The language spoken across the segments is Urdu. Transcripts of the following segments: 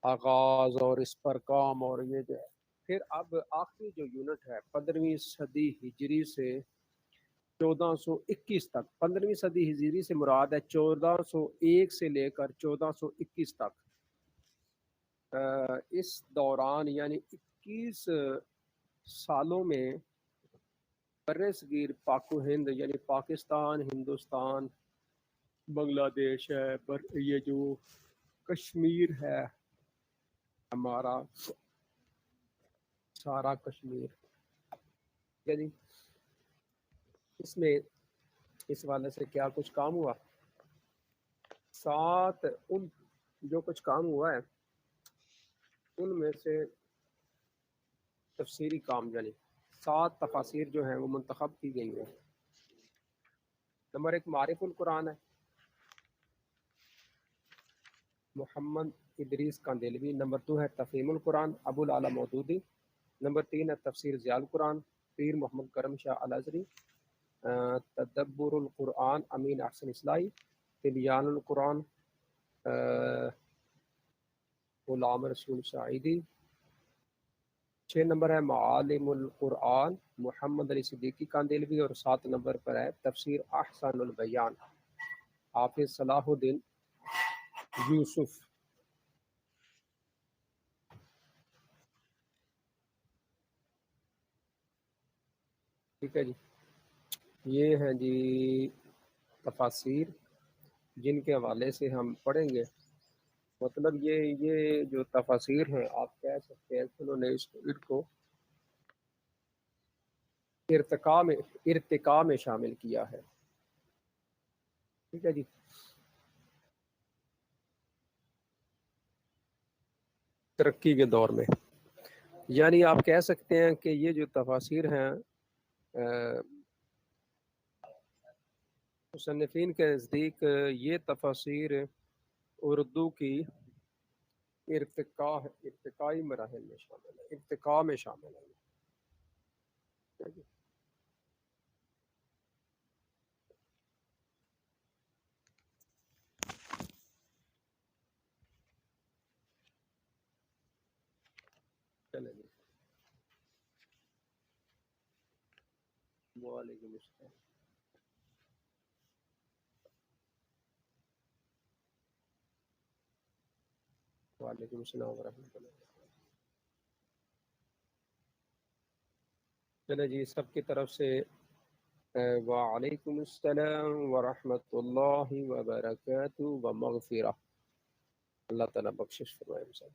آغاز اور اس پر کام اور یہ جو ہے. پھر اب آخری جو یونٹ ہے 15ویں صدی ہجری سے 1421 تک. 15ویں صدی ہجری سے مراد ہے 1401 سے لے کر 1421 تک. اس دوران یعنی 21 سالوں میں بر صغیر پاک و ہند یعنی پاکستان، ہندوستان، بنگلہ دیش ہے، یہ جو کشمیر ہے ہمارا، سارا کشمیر، ٹھیک ہے جی. اس میں اس والے سے کیا کچھ کام ہوا؟ سات ان جو کچھ کام ہوا ہے ان میں سے تفسیری کام یعنی 7 تفاسیر جو ہیں وہ منتخب کی گئی ہیں. نمبر 1 معرف القرآن ہے، محمد ادریس کاندیلوی. نمبر 2 ہے تفہیم القرآن، ابو العلا مودودی. نمبر 3 ہے تفسیر ضیاء القرآن، پیر محمد کرم شاہ الازری. تدبر القرآن، امین احسن اصلاحی. تبیان القرآن، غلام رسول سعیدی. 6 نمبر ہے معالم القرآن، محمد علی صدیقی کاندیلوی. اور 7 نمبر پر ہے تفسیر احسن البیان، حافظ صلاح الدین یوسف. ٹھیک ہے جی. یہ ہیں جی تفاسیر جن کے حوالے سے ہم پڑھیں گے. مطلب یہ جو تفاسیر ہیں آپ کہہ سکتے ہیں کہ انہوں نے ان کو ارتقاء میں شامل کیا ہے. ٹھیک ہے جی. ترقی کے دور میں یعنی آپ کہہ سکتے ہیں کہ یہ جو تفاسیر ہیں مصنفین کے نزدیک یہ تفاسیر اردو کی ارتقائی مراحل میں شامل ہے، ارتقاء میں شامل ہے. چلیں جی. وعلیکم السلام. وعلیکم السلام ورحمۃ اللہ. چلیں جی سب کی طرف سے وعلیکم السلام ورحمۃ اللہ وبرکاتہ ومغفرہ. اللہ تعالیٰ بخشش فرمائے ہم سب.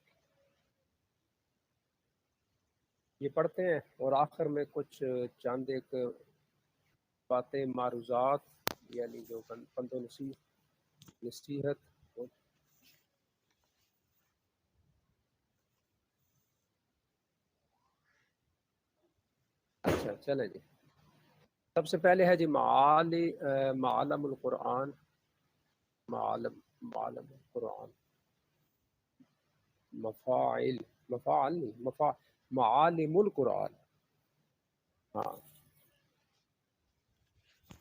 یہ پڑھتے ہیں اور آخر میں کچھ چند ایک باتیں معروضات یعنی جو پند و نصیحت. اچھا چلیں جی. سب سے پہلے ہے جی معالم القرآن. معالم القرآن، معالم القرآن. ہاں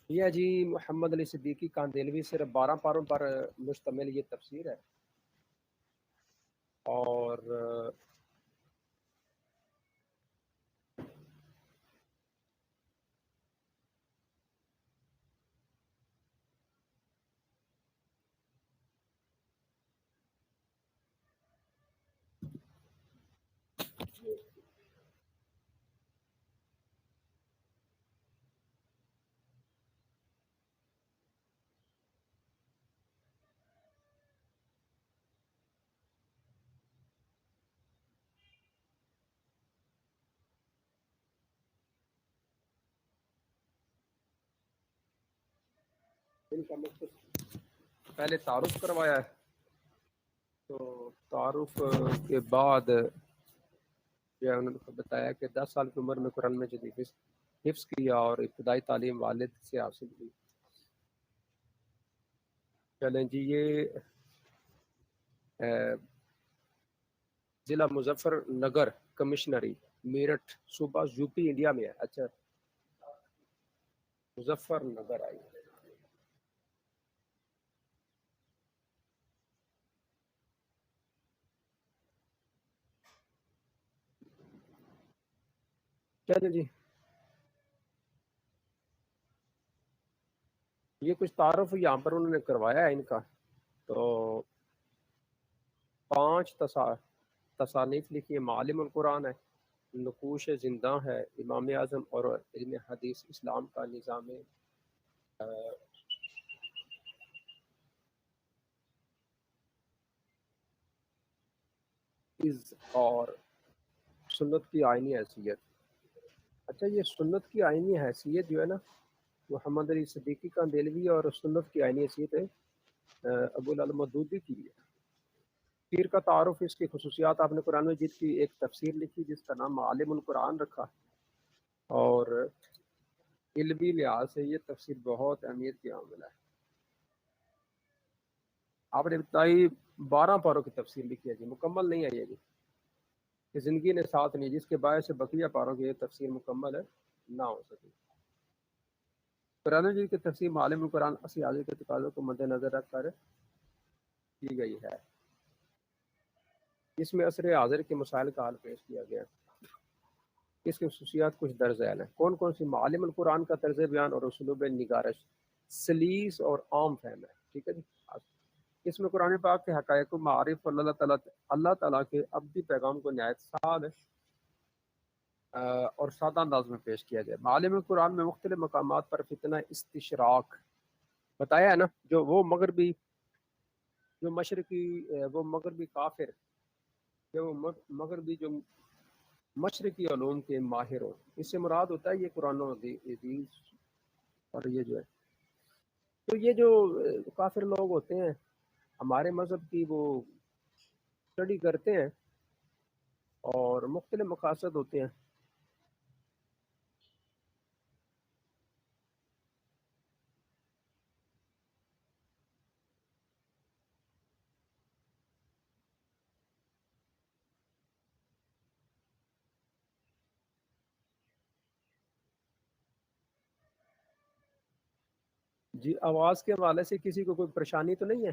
یہ جی محمد علی صدیقی کاندیلوی صرف 12 پاروں پر مشتمل یہ تفسیر ہے. اور ان کا مقصد پہلے تعارف کروایا ہے، تو تعارف کے بعد جو ہے انہوں نے بتایا کہ 10 سال کی عمر میں قرآن مجید حفظ کیا اور ابتدائی تعلیم والد سے حاصل کی. چلیں جی. یہ ضلع مظفر نگر کمشنری میرٹھ صوبہ یو پی انڈیا میں ہے. اچھا مظفر نگر آئی. چلیں جی، یہ کچھ تعارف یہاں پر انہوں نے کروایا ہے ان کا. تو 5 تصانیف لکھی ہے. معالم القرآن ہے، نقوش زندہ ہے، امام اعظم اور علم حدیث اسلام کا نظام اور سنت کی آئینی حیثیت. اچھا، یہ سنت کی آئینی حیثیت جو ہے نا، محمد علی صدیقی کا دہلوی، اور سنت کی آئینی حیثیت ہے ابو العلا مودودی کی ہے. پیر کا تعارف، اس کی خصوصیات. آپ نے قرآن مجید کی ایک تفسیر لکھی جس کا نام معالم القرآن رکھا، اور علمی لحاظ سے یہ تفسیر بہت اہمیت کی حامل ہے. آپ نے بتائی 12 پاروں کی تفسیر لکھی ہے جی، مکمل نہیں ہے یہ جی، کہ زندگی نے ساتھ نہیں، جس کے باعث سے بقیہ پاروں کی یہ تفسیر مکمل ہے نہ ہو سکی. قرآن مجید کی تفسیر معالم القرآن اصل حاضر کے تقاضوں کو مد نظر رکھ کر کی گئی ہے. اس میں عصر حاضر کے مسائل کا حل پیش کیا گیا. اس کی خصوصیات کچھ درج ذیل ہیں. کون کون سی؟ معالم القرآن کا طرز بیان اور اسلوب نگارش سلیس اور عام فہم ہے. ٹھیک ہے جی. اس میں قرآن پاک کے حقائق و معارف اور اللہ تعالیٰ کے ابدی پیغام کو نہایت سادہ اور سادہ انداز میں پیش کیا گیا. معالم القرآن میں مختلف مقامات پر فتنہ استشراق بتایا ہے نا، جو وہ مغربی کافر، جو مغربی جو مشرقی علوم کے ماہر ہوں. اس سے مراد ہوتا ہے یہ قرآن و حدیث. اور یہ جو ہے، تو یہ جو کافر لوگ ہوتے ہیں ہمارے مذہب کی، وہ اسٹڈی کرتے ہیں اور مختلف مقاصد ہوتے ہیں. جی، آواز کے حوالے سے کسی کو کوئی پریشانی تو نہیں ہے؟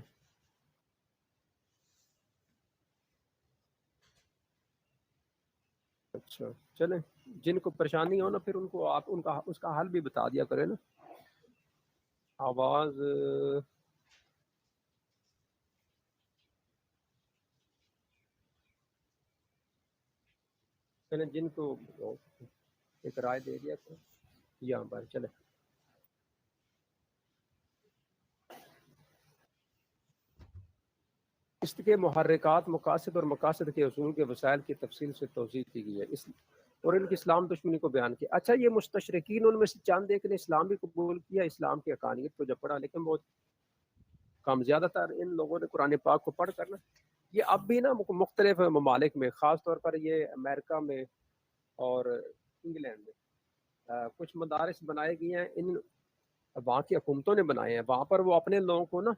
اچھا چلیں، جن کو پریشانی ہو نا پھر ان کو آپ اس کا حل بھی بتا دیا کریں نا. آواز چلیں، جن کو ایک رائے دے دیا کریں یہاں پر. چلیں، اس کے محرکات، مقاصد اور مقاصد کے اصول کے وسائل کی تفصیل سے توضیح کی گئی ہے، اور ان کی اسلام دشمنی کو بیان کیا. اچھا، یہ مستشرقین ان میں سے چند ایک نے اسلام بھی قبول کیا، اسلام کی حقانیت کو جب پڑھا، لیکن بہت کم. زیادہ تر ان لوگوں نے قرآن پاک کو پڑھ کر نا، یہ اب بھی نا مختلف ممالک میں، خاص طور پر یہ امریکہ میں اور انگلینڈ میں کچھ مدارس بنائے گئے ہیں، ان وہاں کی حکومتوں نے بنائے ہیں. وہاں پر وہ اپنے لوگوں کو نا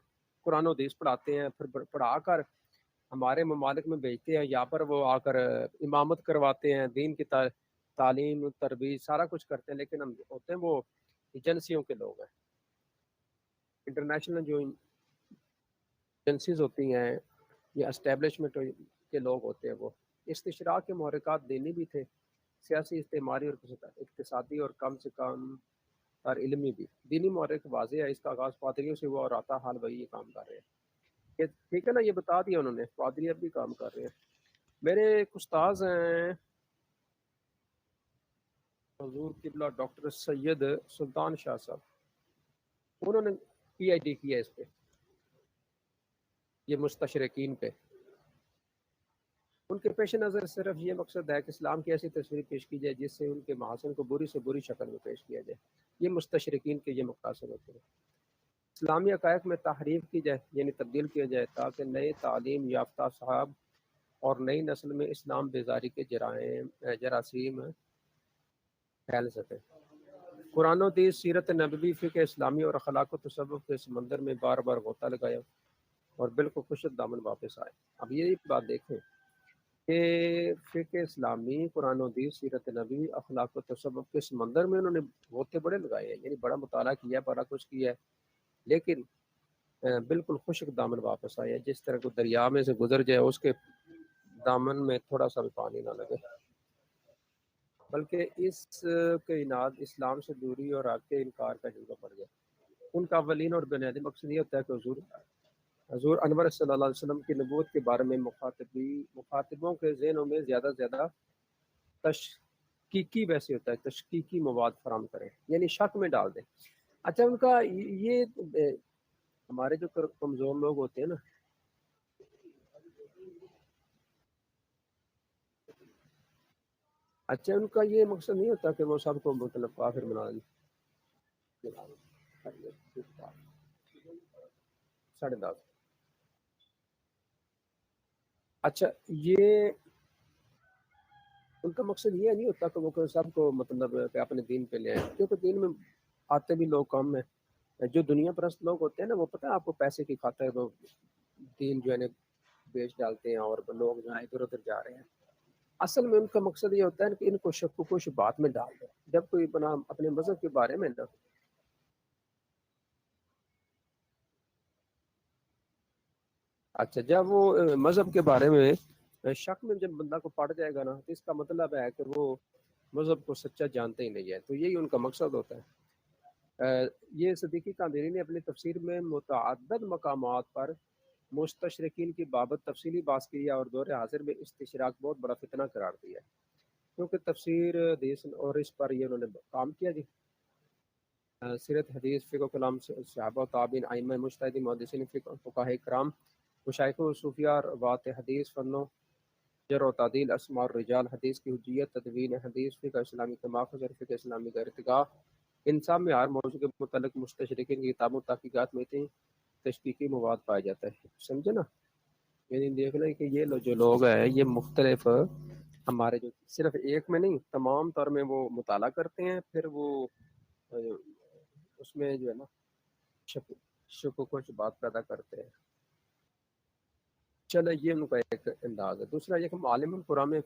قرآن و حدیث پڑھاتے ہیں، پھر پڑھا کر ہمارے ممالک میں بھیجتے ہیں. یہاں پر وہ آ کر امامت کرواتے ہیں، دین کی تعلیم تربیت سارا کچھ کرتے ہیں. لیکن ہم ہوتے ہیں وہ ایجنسیوں کے لوگ ہیں، انٹرنیشنل جو ایجنسیز ہوتی ہیں یا اسٹیبلشمنٹ کے لوگ ہوتے ہیں. وہ استشراق کے محرکات دینی بھی تھے، سیاسی، اجتماعی اور اقتصادی، اور کم سے کم اور علمی بھی. دینی محرک واضح ہے، اس کا آغاز پادریوں سے ہوا اور آتا حال وہی یہ کام کر رہے ہیں. ٹھیک ہے نا، یہ بتا دیا انہوں نے، پادری اب بھی کام کر رہے ہیں. میرے ایک استاذ ہیں حضور قبلہ ڈاکٹر سید سلطان شاہ صاحب، انہوں نے پی ایچ ڈی کیا اس پہ، یہ مستشرقین پہ. ان کے پیش نظر صرف یہ مقصد ہے کہ اسلام کی ایسی تصویر پیش کی جائے جس سے ان کے محاسن کو بری سے بری شکل میں پیش کیا جائے. یہ مستشرقین کے یہ مقاصد ہوتے ہیں. اسلامی حقائق میں تحریف کی جائے، یعنی تبدیل کیا جائے، تاکہ نئے تعلیم یافتہ صاحب اور نئی نسل میں اسلام بیزاری کے جراثیم پھیل سکے. قرآن و حدیث، سیرت نبوی، فقہ اسلامی اور اخلاق و تصوف کے سمندر میں بار بار غوطہ لگایا اور بالکل خشک دامن واپس آئے. اب یہ بات دیکھیں کہ فقہ اسلامی، قرآن و حدیث، سیرت نبوی، اخلاق و تصوف کے سمندر میں انہوں نے غوطے بڑے لگائے ہیں، یعنی بڑا مطالعہ کیا، بڑا کچھ کیا ہے، لیکن بالکل خشک دامن واپس آیا. جس طرح کو دریا میں سے گزر جائے، اس کے دامن میں تھوڑا سا بھی پانی نہ لگے. بلکہ اس کے اناد اسلام سے دوری اور حق کے انکار کا جذبہ پڑ گیا۔ ان کا اولین اور بنیادی مقصد یہ ہوتا ہے کہ حضور انور صلی اللہ علیہ وسلم کی نبوت کے بارے میں مخاطبوں کے ذہنوں میں زیادہ سے زیادہ تشکیکی ویسے ہوتا ہے تشکیکی مواد فراہم کریں، یعنی شک میں ڈال دیں۔ اچھا ان کا یہ ہمارے جو کمزور لوگ ہوتے ہیں نا، اچھا ان کا یہ مقصد نہیں ہوتا کہ وہ سب کو مطلب کافر بنا دیں۔ 10:30۔ اچھا یہ ان کا مقصد یہ نہیں ہوتا کہ وہ سب کو مطلب کہ اپنے دین پہ لے آئیں، کیونکہ دین میں آتے بھی لوگ کم ہیں۔ جو دنیا پرست لوگ ہوتے ہیں نا، وہ پتہ ہے آپ کو پیسے کی خاطر وہ دین جو ہے نا بیچ ڈالتے ہیں اور لوگ جہاں ادھر ادھر جا رہے ہیں۔ اصل میں ان کا مقصد یہ ہوتا ہے کہ ان کو شک و شبہات میں ڈال دیں۔ جب کوئی بنا اپنے مذہب کے بارے میں نا، اچھا جب وہ مذہب کے بارے میں شک میں جب بندہ کو پڑ جائے گا نا، تو اس کا مطلب ہے کہ وہ مذہب کو سچا جانتے ہی نہیں ہے، تو یہی ان کا مقصد ہوتا ہے۔ یہ صدیقی قادری نے اپنی تفسیر میں متعدد مقامات پر مستشرقین کی بابت تفصیلی بات کی ہے اور دور حاضر میں استشراق بہت بڑا فتنہ قرار دیا ہے، کیونکہ تفسیر حدیث اور اس پر یہ انہوں نے کام کیا جی۔ سیرت حدیث فقہ و کلام صحابہ و تابعین ائمہ مجتہدین محدثین فقہاء کرام مشائخ و صوفیاء روات حدیث فنوں جرح و تعدیل اسماء الرجال حدیث کی حجیت تدوین حدیث فقہ اسلامی تماخذ اور فقہ اسلامی کا ارتقاء، ان سب میں ہر موضوع کے متعلق مستشرقین کی کتابوں تحقیقات میں اتنی تشکیکی مواد پایا جاتا ہے، سمجھے نا؟ یعنی دیکھ لیں کہ یہ جو لوگ ہیں یہ مختلف ہمارے جو صرف ایک میں نہیں تمام طور میں وہ مطالعہ کرتے ہیں، پھر وہ اس میں جو ہے نا شکوک و شبہات پیدا کرتے ہیں۔ چلے یہ ان کا ایک انداز ہے۔ دوسرا یہ کہ معالم القرآن میں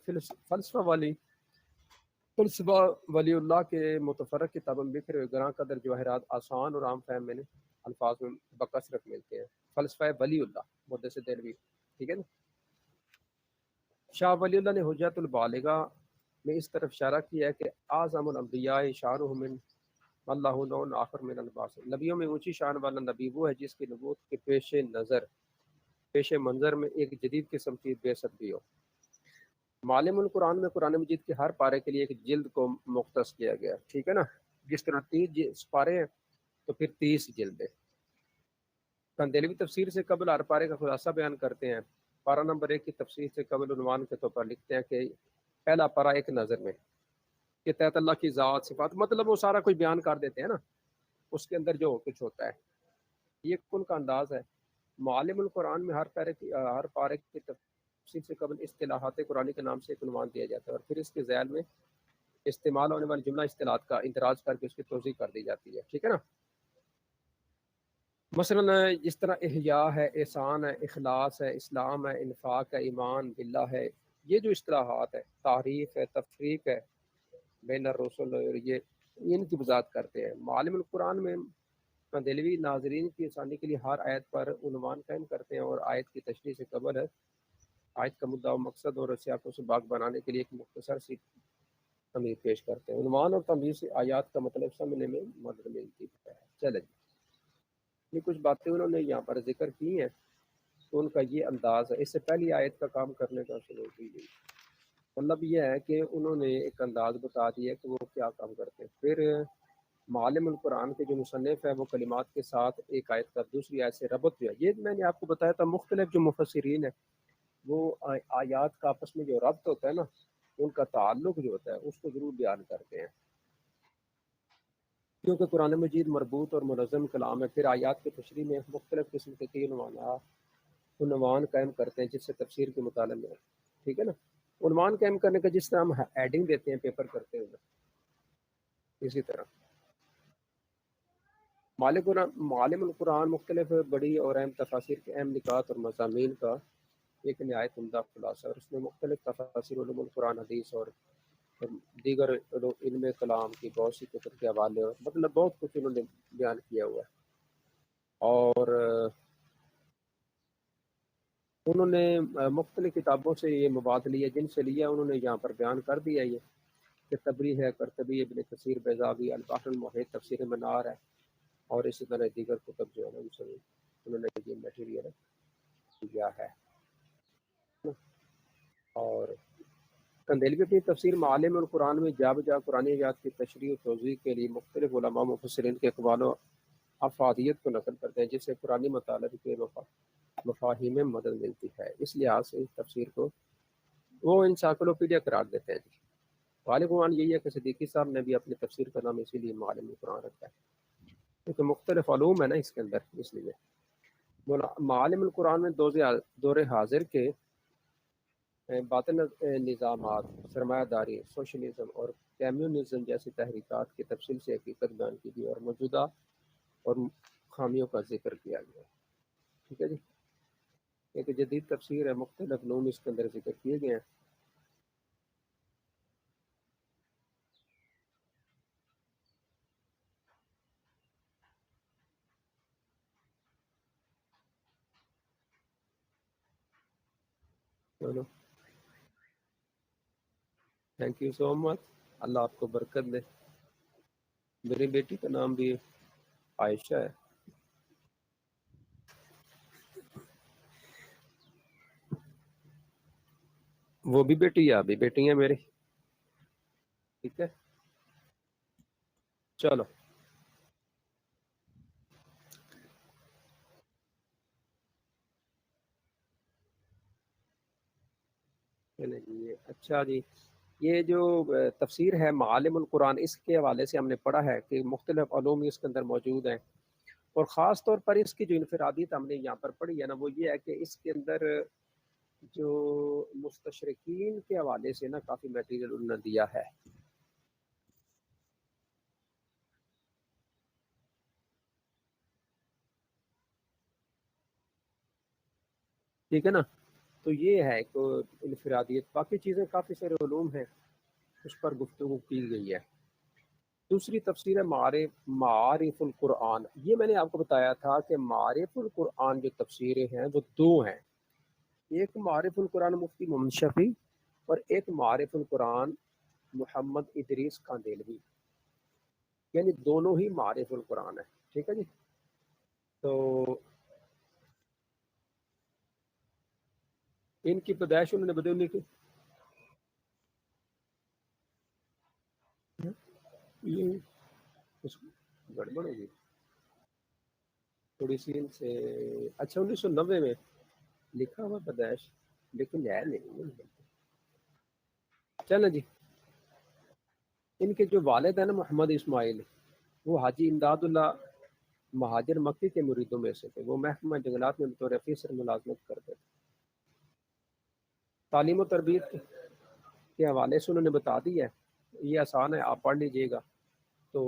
فلسفہ ولی اللہ کے متفرق کتابوں میں بکھرے ہوئے گراں قدر جواہرات آسان اور عام فہم میں الفاظ میں بکثرت ملتے ہیں۔ فلسفہ ولی اللہ محدث دہلوی، ٹھیک ہے نا؟ شاہ ولی اللہ نے حجت البالغہ میں اس طرف اشارہ کیا ہے کہ اعظم الانبیاء شانہ من اللہ نون آخر من الباس، نبیوں میں اونچی شان والا نبی وہ ہے جس کی نبوت کے پیش منظر میں ایک جدید قسم کی بعثت بھی ہو۔ معالم القرآن میں قرآن مجید کے ہر پارے کے لیے ایک جلد کو مختص کیا گیا، ٹھیک ہے نا؟ جس طرح 30 پارے ہیں تو پھر 30 جلدیں۔ کندیلوی تفسیر سے قبل ہر پارے کا خلاصہ بیان کرتے ہیں۔ پارہ نمبر 1 کی تفسیر سے قبل عنوان کے طور پر لکھتے ہیں کہ پہلا پارہ ایک نظر میں کہ تحت اللہ کی ذات صفات، مطلب وہ سارا کچھ بیان کر دیتے ہیں نا، اس کے اندر جو کچھ ہوتا ہے، یہ ان کا انداز ہے۔ معالم القرآن میں ہر پارے کی تفسیر سے قبل اصطلاحات قرآنی کے نام سے ایک عنوان دیا جاتا ہے اور پھر اس کے ذیل میں استعمال ہونے والی جملہ اصطلاحات کا اندراج کر کے اس کی توضیح کر دی جاتی ہے، ٹھیک ہے نا؟ مثلا جس طرح احیاء ہے، احسان ہے، اخلاص ہے، اسلام ہے، انفاق ہے، ایمان باللہ ہے، یہ جو اصطلاحات ہے، تعریف ہے، تفریق ہے بین الرسل، یہ ان کی وضاحت کرتے ہیں۔ معالم القرآن میں دہلوی ناظرین کی آسانی کے لیے ہر آیت پر عنوان قائم کرتے ہیں اور آیت کی تشریح سے قبل ہے آیت کا مدعا و مقصد اور سیاق و سباق بنانے کے لیے ایک مختصر سی تمہید پیش کرتے ہیں۔ عنوان اور تمہید سے آیات کا مطلب سمجھنے میں مدد ملتی ہے۔ چلے جی، یہ کچھ باتیں انہوں نے یہاں پر ذکر کی ہیں، تو ان کا یہ انداز ہے۔ اس سے پہلی آیت کا کام کرنے کا شروع کی گئی، مطلب یہ ہے کہ انہوں نے ایک انداز بتا دیا کہ وہ کیا کام کرتے ہیں۔ پھر معالم القرآن کے جو مصنف ہے وہ کلمات کے ساتھ ایک آیت کا دوسری آیت سے ربط دیا۔ یہ میں نے آپ کو بتایا تھا، مختلف جو مفسرین ہیں وہ آیات کا آپس میں جو ربط ہوتا ہے نا، ان کا تعلق جو ہوتا ہے اس کو ضرور بیان کرتے ہیں، کیونکہ قرآن مجید مربوط اور منظم کلام ہے۔ پھر آیات کی تشریح میں مختلف قسم کے کئی عنوان قائم کرتے ہیں جس سے تفسیر کے مطالعے میں، ٹھیک ہے نا؟ عنوان قائم کرنے کا جس طرح ہم ایڈنگ دیتے ہیں پیپر کرتے ہیں، اسی طرح معالم القرآن مختلف بڑی اور اہم تفاسیر کے اہم نکات اور مضامین کا ایک نہایت عمدہ خلاصہ، اور اس میں مختلف تفاسیر علوم القرآن، حدیث اور دیگر علم کلام کی بہت سی کتب کے حوالے، اور مطلب بہت کچھ انہوں نے بیان کیا ہوا ہے۔ اور انہوں نے مختلف کتابوں سے یہ مواد لیا، جن سے لیا انہوں نے یہاں پر بیان کر دیا یہ۔ کہ تبری ہے، قرطبی، ابن کثیر، بیضاوی، البحر المحیط، تفسیر منار ہے، اور اسی طرح دیگر کتب جو ہے نا انہوں نے یہ میٹیریل دیا ہے۔ اور کندیلوی اپنی تفسیر معالم القرآن میں جا بجا قرآن آیات کی تشریح و توضیح کے لیے مختلف علماء مفسرین کے اقوال و افادیت کو نقل کرتے ہیں، جس سے قرآنی مطالب کے مفاہیم میں مدد ملتی ہے۔ اس لحاظ سے اس تفسیر کو وہ انسائکلوپیڈیا قرار دیتے ہیں۔ غالب عنوان یہی ہے کہ صدیقی صاحب نے بھی اپنی تفسیر کا نام اسی لیے معالم القرآن رکھا ہے، کیونکہ مختلف علوم ہے نا اس کے اندر، اس لیے معالم القرآن میں دور حاضر کے باطن نظامات، سرمایہ داری، سوشلزم اور کمیونزم جیسی تحریکات کی تفصیل سے حقیقت بیان کی گئی اور موجودہ اور خامیوں کا ذکر کیا گیا۔ ٹھیک ہے جی، ایک جدید تفسیر ہے، مختلف علوم اس کے اندر ذکر کیے گئے ہیں۔ چلو تھینک یو سو مچ، اللہ آپ کو برکت دے۔ میری بیٹی کا نام بھی عائشہ ہے۔ وہ بھی بیٹی ہے، ابھی بیٹی ہیں میری۔ ٹھیک ہے چلو چلے جی، اچھا جی، یہ جو تفسیر ہے معالم القرآن، اس کے حوالے سے ہم نے پڑھا ہے کہ مختلف علوم اس کے اندر موجود ہیں، اور خاص طور پر اس کی جو انفرادیت ہم نے یہاں پر پڑھی ہے نا، وہ یہ ہے کہ اس کے اندر جو مستشرقین کے حوالے سے نا کافی میٹیریل انہوں نے دیا ہے۔ ٹھیک ہے نا، تو یہ ہے ایک انفرادیت، باقی چیزیں کافی سارے علوم ہیں اس پر گفتگو کی گئی ہے۔ دوسری تفسیر ہے معارف القرآن۔ یہ میں نے آپ کو بتایا تھا کہ معارف القرآن جو تفسیریں ہیں وہ دو ہیں، ایک معارف القرآن مفتی محمد شفیع اور ایک معارف القرآن محمد ادریس کاندیلوی، یعنی دونوں ہی معارف القرآن ہے۔ ٹھیک ہے جی، تو ان کی پیدائش انہوں نے بدلنے کی یہ گڑبڑ ہوگی تھوڑی سی ان سے، اچھا 1990 میں لکھا ہوا پیدائش، لیکن ہے نہیں۔ چلیں جی، ان کے جو والد ہیں نا محمد اسماعیل، وہ حاجی امداد اللہ مہاجر مکی کے مریدوں میں سے تھے۔ وہ محکمہ جنگلات میں بطور افیسر ملازمت کرتے تھے۔ تعلیم و تربیت کے حوالے سے انہوں نے بتا دی ہے، یہ آسان ہے، آپ پڑھ لیجئے گا۔ تو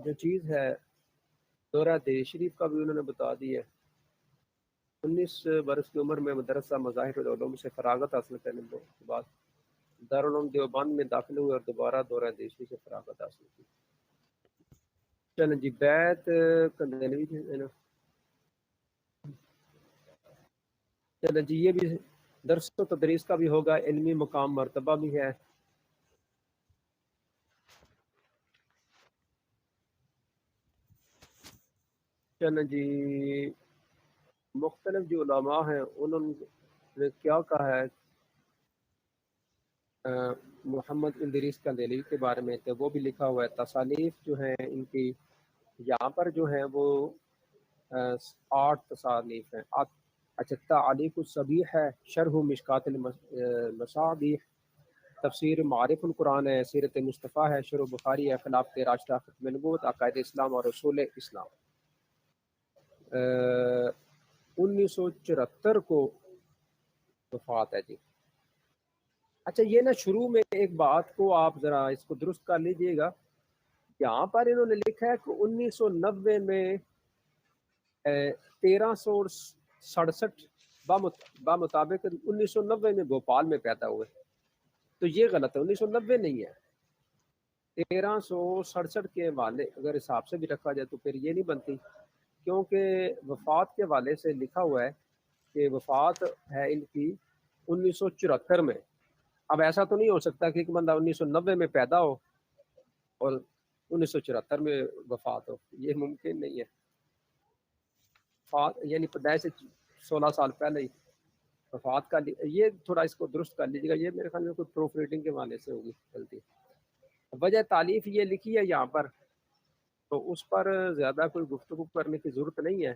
جو چیز ہے دورہ دیر شریف کا بھی انہوں نے بتا دی ہے۔ 19 برس کی عمر میں مدرسہ مظاہر العلوم سے فراغت حاصل کرنے کے بعد دارالعلوم دیوبند میں داخل ہوئے اور دوبارہ دورہ دیشی سے فراغت حاصل کی۔ چلیں جی، بیت کندیلوی ہے نا، چلیں جی، یہ بھی درس و تدریس کا بھی ہوگا، علمی مقام مرتبہ بھی ہے۔ چلیں جی، مختلف جو علماء ہیں انہوں نے کیا کہا ہے محمد ادریس کندیلوی کے بارے میں، تو وہ بھی لکھا ہوا ہے۔ تصانیف جو ہیں ان کی یہاں پر جو ہیں وہ 8 تصانیف ہیں۔ اچھا، تعلیق الصبیح ہے، شرح مشکات المصابیح، تفسیر معارف القرآن ہے، سیرت مصطفیٰ ہے، شرح بخاری ہے، خلافت راشدہ، ختم نبوت، عقائد اسلام اور رسول اسلام۔ 1974 کو وفات ہے جی۔ اچھا یہ نا شروع میں ایک بات کو آپ ذرا اس کو درست کر لیجئے گا، یہاں پر انہوں نے لکھا ہے کہ 1990 میں 1367 بمطابق 1990 میں بھوپال میں پیدا ہوئے، تو یہ غلط ہے، 1990 نہیں ہے، 1367 کے حوالے اگر حساب سے بھی رکھا جائے تو پھر یہ نہیں بنتی، کیونکہ وفات کے حوالے سے لکھا ہوا ہے کہ وفات ہے ان کی 1974 میں، اب ایسا تو نہیں ہو سکتا کہ ایک بندہ 1990 میں پیدا ہو اور 1974 میں وفات ہو، یہ ممکن نہیں ہے، یعنی پیدائش سے 16 سال پہلے ہی وفات کا یہ تھوڑا اس کو درست کر لیجیے گا، یہ میرے خیال میں کوئی پروف ریڈنگ کے حوالے سے ہوگی غلطی۔ وجہ تالیف یہ لکھی ہے یہاں پر، تو اس پر زیادہ کوئی گفتگو کرنے کی ضرورت نہیں ہے،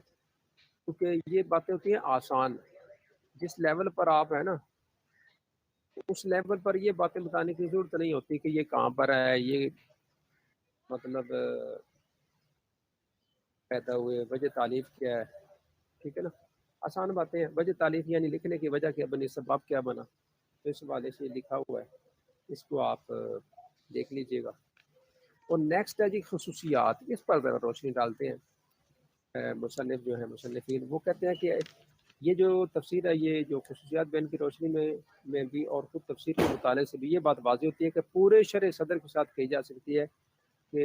کیونکہ یہ باتیں ہوتی ہیں آسان، جس لیول پر آپ ہیں نا اس لیول پر یہ باتیں بتانے کی ضرورت نہیں ہوتی کہ یہ کہاں پر ہے، یہ مطلب پیدا ہوئے، وجہ تالیف کیا ہے، ٹھیک ہے نا، آسان باتیں ہیں۔ وجہ تالیف یعنی لکھنے کی وجہ کیا بنی، سبب کیا بنا، تو اس حوالے سے لکھا ہوا ہے، اس کو آپ دیکھ لیجئے گا۔ اور نیکسٹ ہے جی خصوصیات، اس پر ذرا روشنی ڈالتے ہیں مصنف جو ہیں مصنفین، وہ کہتے ہیں کہ یہ جو تفسیر ہے، یہ جو خصوصیات بین کی روشنی میں بھی اور خود تفسیر کے مطالعے سے بھی یہ بات واضح ہوتی ہے کہ پورے شرح صدر کے ساتھ کہی جا سکتی ہے کہ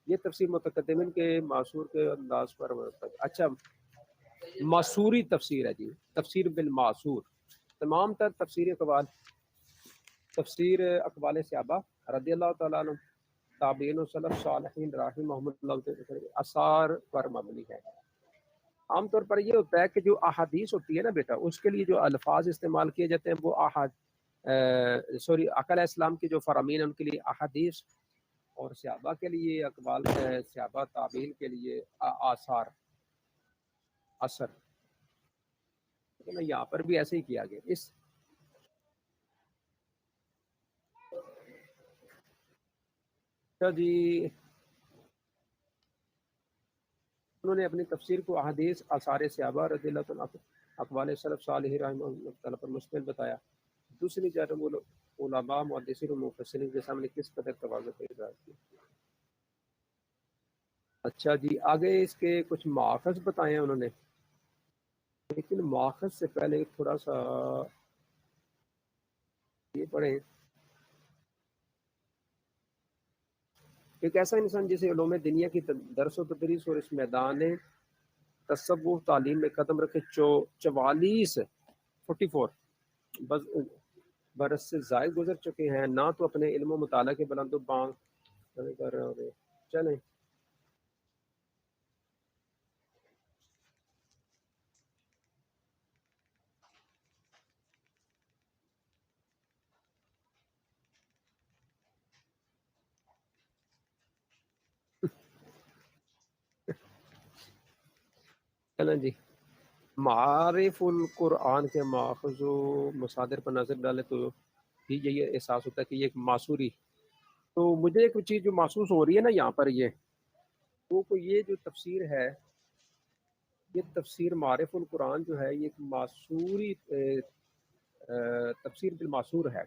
یہ تفسیر متقدمین کے معصور کے انداز پر اچھا معصوری تفسیر ہے جی، تفسیر بالمعصور، تمام تر تفسیر اقوال صحابہ رضی اللہ تعالیٰ عنہ، تابعین و سلف صالحین رحمہم اللہ آثار پر مبنی ہے۔ عام طور پر یہ ہوتا ہے کہ جو احادیث ہوتی ہے نا بیٹا، اس کے لیے جو الفاظ استعمال کیے جاتے ہیں وہ آقا علیہ السلام کے جو فرامین ہیں ان کے لیے احادیث، اور صحابہ کے لیے اقوال، صحابہ تابعین کے لیے آثار، اثر، یہاں پر بھی ایسے ہی کیا گیا۔ اس جی انہوں نے اپنی تفسیر کو احادیث، آثار صحابہ رضی اللہ عنہ، اقوال سلف صالح رحمہ اللہ تعالیٰ پر مشتمل بتایا۔ دوسری جانب علماء محدثین و مفسرین کے سامنے کس قدر تواضع کا اظہار کیا۔ اچھا جی آگے اس کے کچھ ماخذ بتائے ہیں انہوں نے، لیکن ماخذ سے پہلے تھوڑا سا یہ پڑھیں، ایک ایسا انسان جسے علوم دنیا کی درس و تدریس اور اس میدان تصوف تعلیم میں قدم رکھے 44 برس سے زائد گزر چکے ہیں، نہ تو اپنے علم و مطالعہ کے بلند و بانگ کر رہے ہوئے، چلیں جی معارف القرآن کے ماخذ و مصادر پر نظر ڈالے تو ہی یہی احساس ہوتا ہے کہ یہ ایک معصوری، تو مجھے ایک چیز جو محسوس ہو رہی ہے نا یہاں پر، یہ جو تفسیر ہے، یہ تفسیر معارف القرآن جو ہے یہ ایک معصوری تفسیر بالمعصور ہے،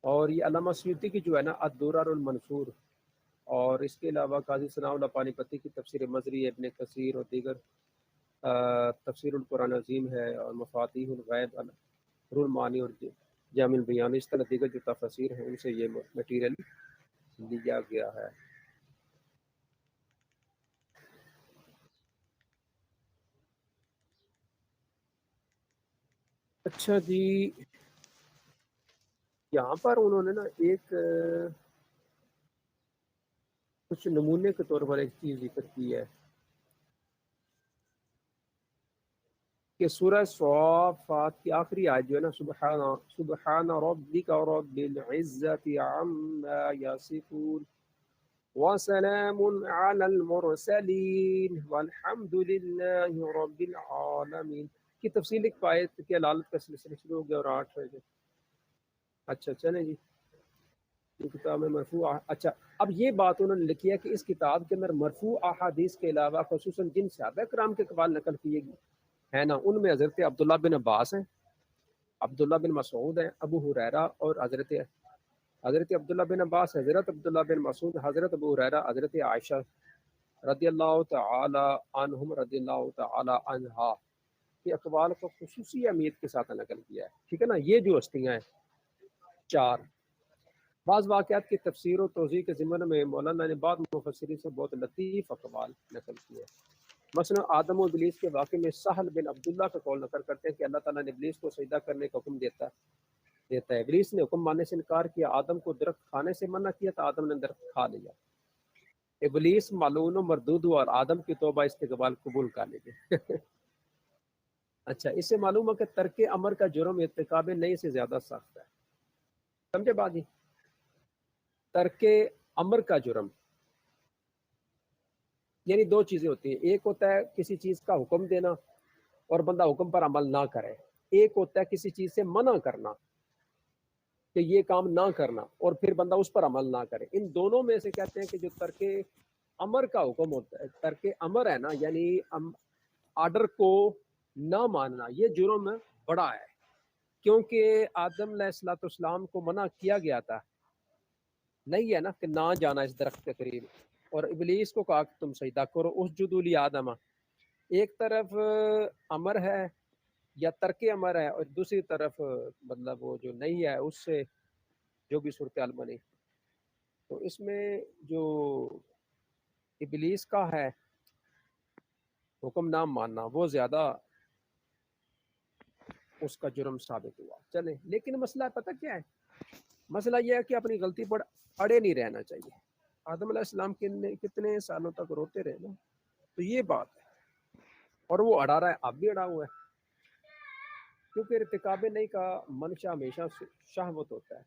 اور یہ علامہ سیوطی کی جو ہے نا الدرر المنثور، اور اس کے علاوہ قاضی ثناء اللہ پانی پتی کی تفسیر مظری، ابن کثیر اور دیگر تفسیر القرآن عظیم ہے، اور مفاتیح الغیب، روح المعانی اور جامع البیان، اس طرح دیگر جو تفسیر ہیں ان سے یہ مٹیریل لیا گیا ہے۔ اچھا جی یہاں پر انہوں نے نا ایک کچھ نمونے کے طور پر ایک چیز ذکر کی ہے کہ سورہ صافات کی آخری آیت جو ہے نا، سبحان ربک رب العزت عما یصفون وسلام علی المرسلین والحمد للہ رب العالمین کی تفصیل ایک آیت کی علالت کا سلسلہ شروع ہو گیا، اور 8 رہ گئے۔ اچھا چلیں جی کتاب میں مرفوع اچھا اب یہ بات انہوں نے لکھی ہے کہ اس کتاب کے اندر مرفوع احادیث کے علاوہ خصوصاً جن صحابہ کرام کے اقوال نقل کیے ہیں نا، ان میں حضرت عبداللہ بن عباس ہیں، عبداللہ بن مسعود ہیں، ابو ہریرہ، اور حضرت عبداللہ بن عباس، حضرت عبداللہ بن مسعود، حضرت ابو ہریرہ، حضرت عائشہ رضی اللہ تعالی عنہم رضی اللہ تعالی عنہا کے اقوال کو خصوصی اہمیت کے ساتھ نقل کیا ہے، ٹھیک ہے نا۔ یہ جو ہستیاں ہیں 4، بعض واقعات کی تفسیر و توضیح کے ضمن میں مولانا نے بعض مفسرین سے بہت لطیف اقوال نقل کیے ہیں۔ مثلا آدم و ابلیس کے واقعے میں سہل بن عبداللہ کا قول نقل کرتے ہیں کہ اللہ تعالیٰ نے ابلیس کو سجدہ کرنے کا حکم دیتا ہے۔ ابلیس نے حکم ماننے سے انکار کیا، آدم کو درخت کھانے سے منع کیا تو آدم نے درخت کھا لیا۔ ابلیس ملعون و مردود ہوا اور آدم کی توبہ استقبال قبول کر لی۔ اچھا، اس سے معلوم ہے کہ ترک امر کا جرم ارتکاب نئی سے زیادہ سخت ہے۔ سمجھے بات جی؟ ترک امر کا جرم یعنی دو چیزیں ہوتی ہیں، ایک ہوتا ہے کسی چیز کا حکم دینا اور بندہ حکم پر عمل نہ کرے، ایک ہوتا ہے کسی چیز سے منع کرنا کہ یہ کام نہ کرنا اور پھر بندہ اس پر عمل نہ کرے۔ ان دونوں میں سے کہتے ہیں کہ جو ترک امر کا حکم ہوتا ہے، ترک امر ہے نا، یعنی آرڈر کو نہ ماننا، یہ جرم بڑا ہے، کیونکہ آدم علیہ السلام کو منع کیا گیا تھا، نہیں ہے نا، کہ نہ جانا اس درخت کے قریب، اور ابلیس کو کہا کہ تم سجدہ کرو، اسجدوا لآدم۔ ایک طرف امر ہے یا ترک امر ہے اور دوسری طرف مطلب وہ جو نہیں ہے، اس سے جو بھی صورتحال بنی، تو اس میں جو ابلیس کا ہے حکم نہ ماننا وہ زیادہ اس کا جرم ثابت ہوا۔ چلیں، لیکن مسئلہ پتہ کیا ہے؟ مسئلہ یہ ہے کہ اپنی غلطی پر اڑے نہیں رہنا چاہیے۔ آدم علیہ السلام کتنے سالوں تک روتے رہے نا، تو یہ بات ہے، اور وہ اڑا رہا ہے، اب بھی اڑا ہوا ہے، کیونکہ ارتکاب نہیں کا منشا ہمیشہ شہوت ہوتا ہے،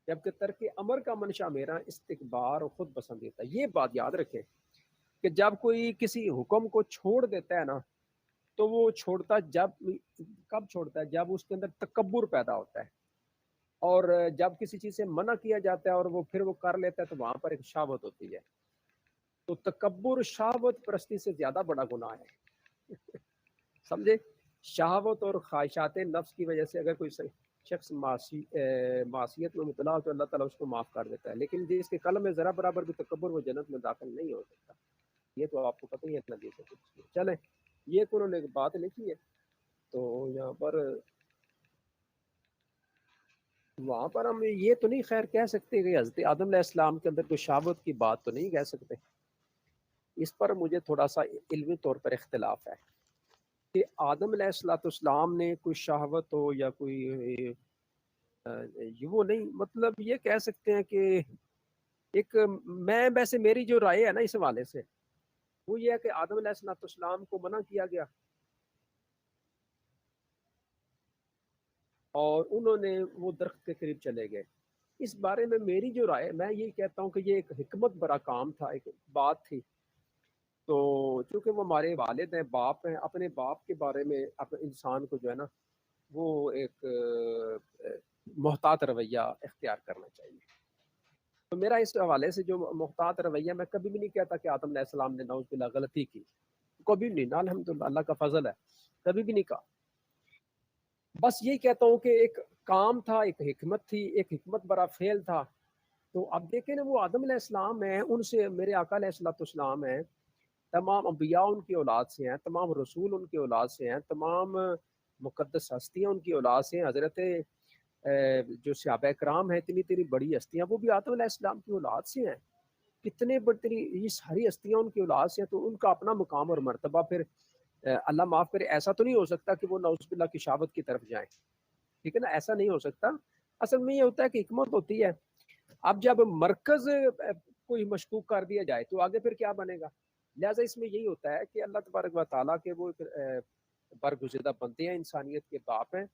جبکہ ترک امر کا منشا میرا استکبار اور خود پسندیدہ۔ یہ بات یاد رکھیں کہ جب کوئی کسی حکم کو چھوڑ دیتا ہے نا، تو وہ چھوڑتا کب چھوڑتا ہے؟ جب اس کے اندر تکبر پیدا ہوتا ہے، اور جب کسی چیز سے منع کیا جاتا ہے اور وہ پھر وہ کر لیتا ہے تو وہاں پر ایک شہوت ہوتی ہے۔ تو تکبر شہوت پرستی سے زیادہ بڑا گناہ ہے، سمجھے؟ شہوت اور خواہشات نفس کی وجہ سے اگر کوئی شخص معصیت میں مبتلا ہو تو اللہ تعالیٰ اس کو معاف کر دیتا ہے، لیکن جس کے قلب میں ذرا برابر بھی تکبر، وہ جنت میں داخل نہیں ہو سکتا۔ یہ تو آپ کو پتہ ہی ہے نبی سے کچھ۔ چلیں، یہ انہوں نے ایک بات لکھی ہے، تو یہاں پر وہاں پر ہم یہ تو نہیں خیر کہہ سکتے کہ حضرت آدم علیہ السلام کے اندر کوئی شہوت کی بات تو نہیں کہہ سکتے، اس پر مجھے تھوڑا سا علمی طور پر اختلاف ہے کہ آدم علیہ السلام نے کوئی شہوت ہو یا کوئی وہ نہیں، مطلب یہ کہہ سکتے ہیں کہ ایک میں ویسے میری جو رائے ہے نا اس حوالے سے وہ یہ ہے کہ آدم علیہ السلام کو منع کیا گیا اور انہوں نے وہ درخت کے قریب چلے گئے۔ اس بارے میں میری جو رائے، میں یہ کہتا ہوں کہ یہ ایک حکمت برا کام تھا، ایک بات تھی، تو چونکہ وہ ہمارے والد ہیں، باپ ہیں، اپنے باپ کے بارے میں اپنے انسان کو جو ہے نا وہ ایک محتاط رویہ اختیار کرنا چاہیے۔ تو میرا اس حوالے سے جو محتاط رویہ، میں کبھی بھی نہیں کہتا کہ آدم علیہ السلام نے نعوذ باللہ غلطی کی، کبھی بھی نہیں، الحمدللہ اللہ کا فضل ہے، کبھی بھی نہیں کہا۔ بس یہی کہتا ہوں کہ ایک کام تھا، ایک حکمت تھی، ایک حکمت برا فعل تھا۔ تو اب دیکھیں نا، وہ آدم علیہ السلام ہیں، ان سے میرے آقا علیہ السلام ہیں، تمام انبیاء ان کی اولاد سے ہیں، تمام رسول ان کی اولاد سے ہیں، تمام مقدس ہستیاں ان کی اولاد سے ہیں، حضرت جو صحابہ کرام ہیں، اتنی بڑی ہستیاں، وہ بھی آدم علیہ السلام کی اولاد سے ہیں، کتنے بڑی یہ ساری ہستیاں ان کی اولاد سے ہیں، تو ان کا اپنا مقام اور مرتبہ، پھر اللہ معاف کرے، ایسا تو نہیں ہو سکتا کہ وہ نعوذ باللہ کی شہوت کی طرف جائیں، ٹھیک ہے نا، ایسا نہیں ہو سکتا۔ اصل میں یہ ہوتا ہے کہ حکمت ہوتی ہے، اب جب مرکز کوئی مشکوک کر دیا جائے تو آگے پھر کیا بنے گا؟ لہٰذا اس میں یہی ہوتا ہے کہ اللہ تبارک و تعالیٰ کے وہ برگزیدہ بندے ہیں، انسانیت کے باپ ہیں،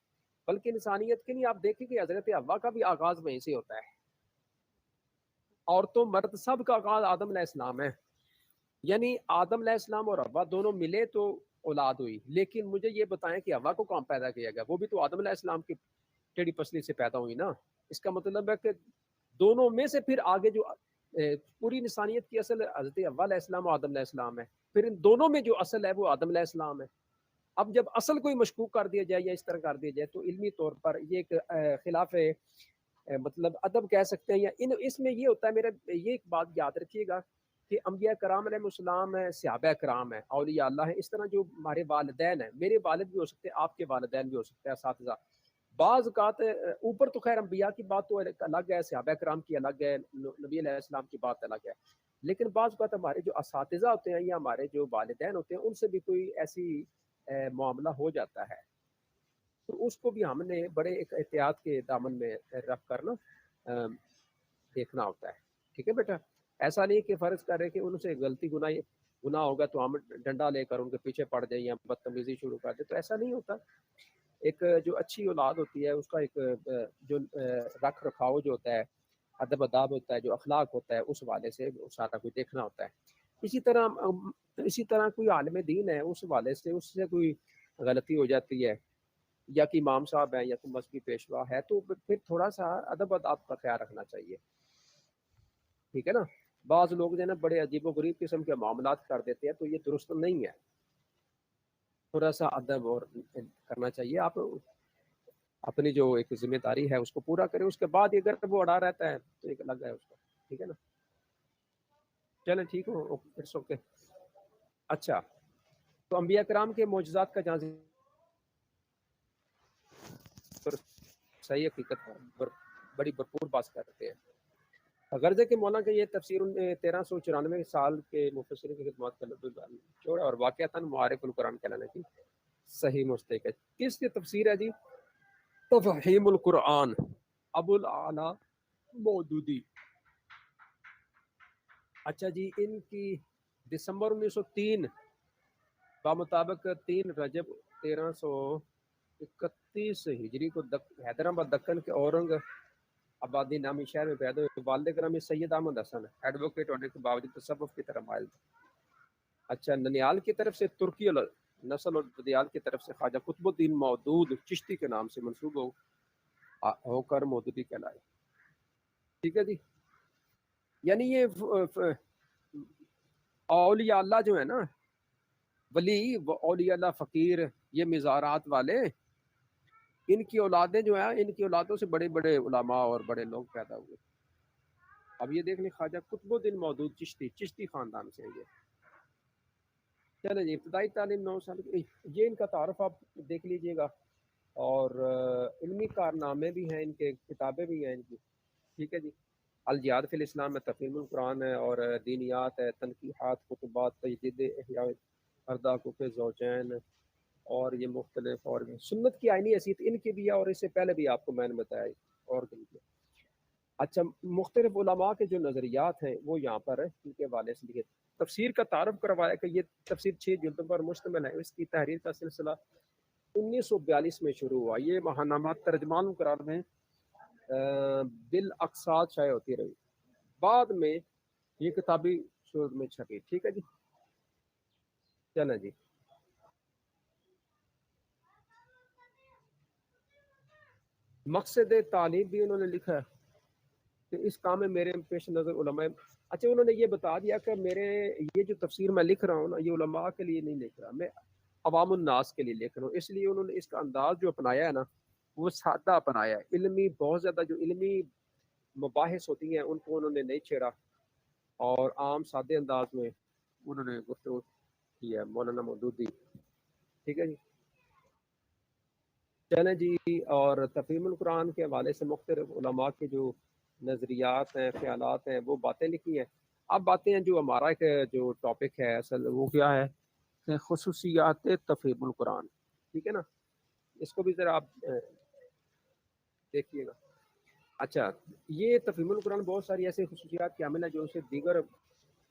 بلکہ انسانیت کے نہیں، آپ دیکھیں کہ حضرت حوا کا بھی آغاز وہیں سے ہوتا ہے، عورتوں مرد سب کا آغاز آدم علیہ السلام ہے، یعنی آدم علیہ السلام اور حوا دونوں ملے تو اولاد ہوئی، لیکن مجھے یہ بتائیں کہ حوا کو کہاں پیدا کیا گیا؟ وہ بھی تو آدم علیہ السلام کی ٹیڑھی پسلی سے پیدا ہوئی نا۔ اس کا مطلب ہے کہ دونوں میں سے پھر آگے جو پوری انسانیت کی اصل حضرت حوا علیہ السلام اور آدم علیہ السلام ہے، پھر ان دونوں میں جو اصل ہے وہ آدم علیہ السلام ہے۔ اب جب اصل کوئی مشکوک کر دیا جائے یا اس طرح کر دیا جائے تو علمی طور پر یہ ایک خلاف مطلب ادب کہہ سکتے ہیں، یا اس میں یہ ہوتا ہے، میرا یہ ایک بات یاد رکھیے گا کہ انبیاء کرام علیہ السلام ہیں، صحابہ کرام ہیں، اولیاء اللہ ہیں، اس طرح جو ہمارے والدین ہیں، میرے والد بھی ہو سکتے ہیں، آپ کے والدین بھی ہو سکتے ہیں، اساتذہ، بعض اوقات اوپر تو خیر انبیاء کی بات تو الگ ہے، صحابہ کرام کی الگ ہے، نبی علیہ السلام کی بات الگ ہے، لیکن بعض اوقات ہمارے جو اساتذہ ہوتے ہیں یا ہمارے جو والدین ہوتے ہیں ان سے بھی کوئی ایسی معاملہ ہو جاتا ہے تو اس کو بھی ہم نے بڑے ایک احتیاط کے دامن میں رکھ کر نا دیکھنا ہوتا ہے. ٹھیک ہے بیٹا, ایسا نہیں کہ فرض کر رہے کہ ان سے غلطی گناہ ہوگا تو ہم ڈنڈا لے کر ان کے پیچھے پڑ جائیں یا بدتمیزی شروع کر دیں, تو ایسا نہیں ہوتا. ایک جو اچھی اولاد ہوتی ہے اس کا ایک جو رکھ رکھاؤ جو ہوتا ہے, ادب اداب ہوتا ہے, جو اخلاق ہوتا ہے, اس والے سے سارا کوئی دیکھنا ہوتا ہے. اسی طرح کوئی عالم دین ہے, اس والے سے اس سے کوئی غلطی ہو جاتی ہے, یا کہ امام صاحب ہیں یا کوئی مذہبی پیشوا ہے, تو پھر تھوڑا سا ادب اداب کا خیال رکھنا چاہیے. ٹھیک ہے نا. بعض لوگ جو ہے نا بڑے عجیب و غریب قسم کے معاملات کر دیتے ہیں, تو یہ درست نہیں ہے. تھوڑا سا ادب اور کرنا چاہیے. آپ اپنی جو ایک ذمہ داری ہے اس کو پورا کریں, اس کے بعد اگر وہ اڑا رہتا ہے تو ایک الگ ہے اس کا. ٹھیک ہے نا. چلیں ٹھیک ہو, اٹس اوکے. اچھا, تو انبیاء کرام کے معجزات کا جہاں صحیح حقیقت بڑی بھرپور بات کرتے ہیں. غرض ہے کہ مولانا کہ یہ تفسیر 1394 سال کے مفسرین کی خدمات کا چھوڑا اور واقعتاً معارف القرآن کہلانے کی صحیح مستحق ہے. کس کی تفسیر ہے جی؟ تفہیم القرآن, ابو الاعلی مودودی. اچھا جی, ان کی دسمبر 1903 بمطابق 3 رجب 1331 ہجری کو حیدرآباد دکن کے اورنگ آبادی نامی شہر میں پیدا ہوئے. والد گرامی سید احمد حسن ایڈوکیٹ ہونے کے باوجود تصوف کی طرف مائل تھے. اچھا, ننیال کی طرف سے ترکی نسل اور بدیال کی طرف سے خواجہ قطب الدین مودود چشتی کے نام سے منسوب ہو کر مودودی کہلائے. ٹھیک ہے جی. یعنی یہ اولیاء اللہ جو ہے نا, ولی و اولیاء اللہ فقیر, یہ مزارات والے, ان کی اولادیں جو ہیں, ان کی اولادوں سے بڑے بڑے علماء اور بڑے لوگ پیدا ہوئے. اب یہ دیکھ لیں, خواجہ قطب الدین مودود چشتی خاندان سے یہ. چلیں جی, ابتدائی تعلیم 9 سال کی, یہ ان کا تعارف آپ دیکھ لیجئے گا, اور علمی کارنامے بھی ہیں ان کے, کتابیں بھی ہیں ان کی. ٹھیک ہے جی. الجہاد فی الاسلام میں تفہیم القرآن ہے, اور دینیات ہے, تنقیحات, خطبات, تجدید احیاء اردہ کوفہ زوجین, اور یہ مختلف, اور سنت کی آئینی حیثیت ان کی بھی ہے, اور اس سے پہلے بھی آپ کو میں نے بتایا اور کن کی. اچھا, مختلف علماء کے جو نظریات ہیں وہ یہاں پر ان کے حوالے سے لکھے. تفسیر کا تعارف کروایا کہ یہ تفسیر 6 جلدوں پر مشتمل ہے. اس کی تحریر کا سلسلہ 1942 میں شروع ہوا. یہ ماہنامات ترجمان قرار میں بالاقساط شائع ہوتی رہی, بعد میں یہ کتابی صورت میں چھپی. ٹھیک ہے جی. چلیں جی. مقصد تعلیم بھی انہوں نے لکھا ہے کہ اس کام میں میرے پیش نظر علماء. اچھا, انہوں نے یہ بتا دیا کہ میرے یہ جو تفسیر میں لکھ رہا ہوں نا, یہ علماء کے لیے نہیں لکھ رہا, میں عوام الناس کے لیے لکھ رہا ہوں. اس لیے انہوں نے اس کا انداز جو اپنایا ہے نا, وہ سادہ اپنایا ہے. علمی, بہت زیادہ جو علمی مباحث ہوتی ہیں ان کو انہوں نے نہیں چھیڑا, اور عام سادے انداز میں انہوں نے گفتگو کی ہے. مولانا مودودی. ٹھیک ہے جی. چلیں جی. اور تفہیم القرآن کے حوالے سے مختلف علماء کے جو نظریات ہیں, خیالات ہیں, وہ باتیں لکھی ہیں. اب باتیں ہیں جو ہمارا ایک جو ٹاپک ہے اصل, وہ کیا ہے کہ خصوصیات تفہیم القرآن. ٹھیک ہے نا. اس کو بھی ذرا آپ دیکھیے گا. اچھا, یہ تفہیم القرآن بہت ساری ایسی خصوصیات کی حامل ہے جو اسے دیگر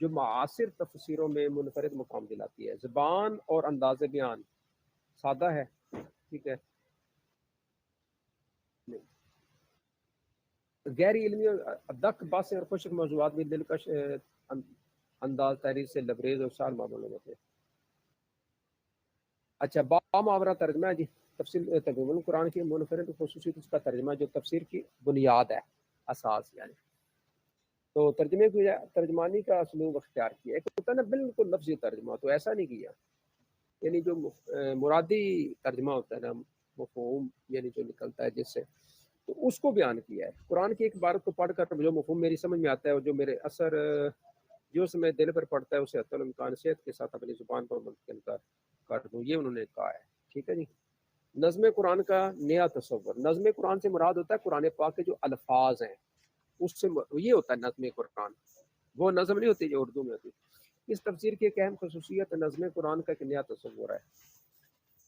جو معاصر تفسیروں میں منفرد مقام دلاتی ہے. زبان اور انداز بیان سادہ ہے. ٹھیک ہے. غیر علمی ادق باتیں اور خشک موضوعات بھی دلکش انداز تحریر سے لبریز اور شان معمول ہوتے ہیں. اچھا, با محاورہ ترجمہ ہے جی. تفسیر تفہیم القرآن کی منفرد خصوصیت اس کا ترجمہ جو تفسیر کی بنیاد ہے, اساس یعنی. تو ترجمے کی ترجمانی کا اسلوب اختیار کیا. ایک ہوتا ہے نا بالکل لفظی ترجمہ, تو ایسا نہیں کیا. یعنی جو مرادی ترجمہ ہوتا ہے نا, مفہوم یعنی جو نکلتا ہے جس سے, تو اس کو بیان کیا ہے. قرآن کی ایک عبارت کو پڑھ کر جو مفہوم میری سمجھ میں آتا ہے, اور جو میرے اثر جو اس میں دل پر پڑتا ہے, اسے حتی الامکان صحت کے ساتھ اپنی زبان پر منتقل کر دوں, یہ انہوں نے کہا ہے. ٹھیک ہے جی. نظم قرآن کا نیا تصور. نظم قرآن سے مراد ہوتا ہے قرآن پاک کے جو الفاظ ہیں, اس سے یہ ہوتا ہے نظم قرآن. وہ نظم نہیں ہوتی جو اردو میں ہوتی. اس تفسیر کی ایک اہم خصوصیت نظم قرآن کا ایک نیا تصور ہے.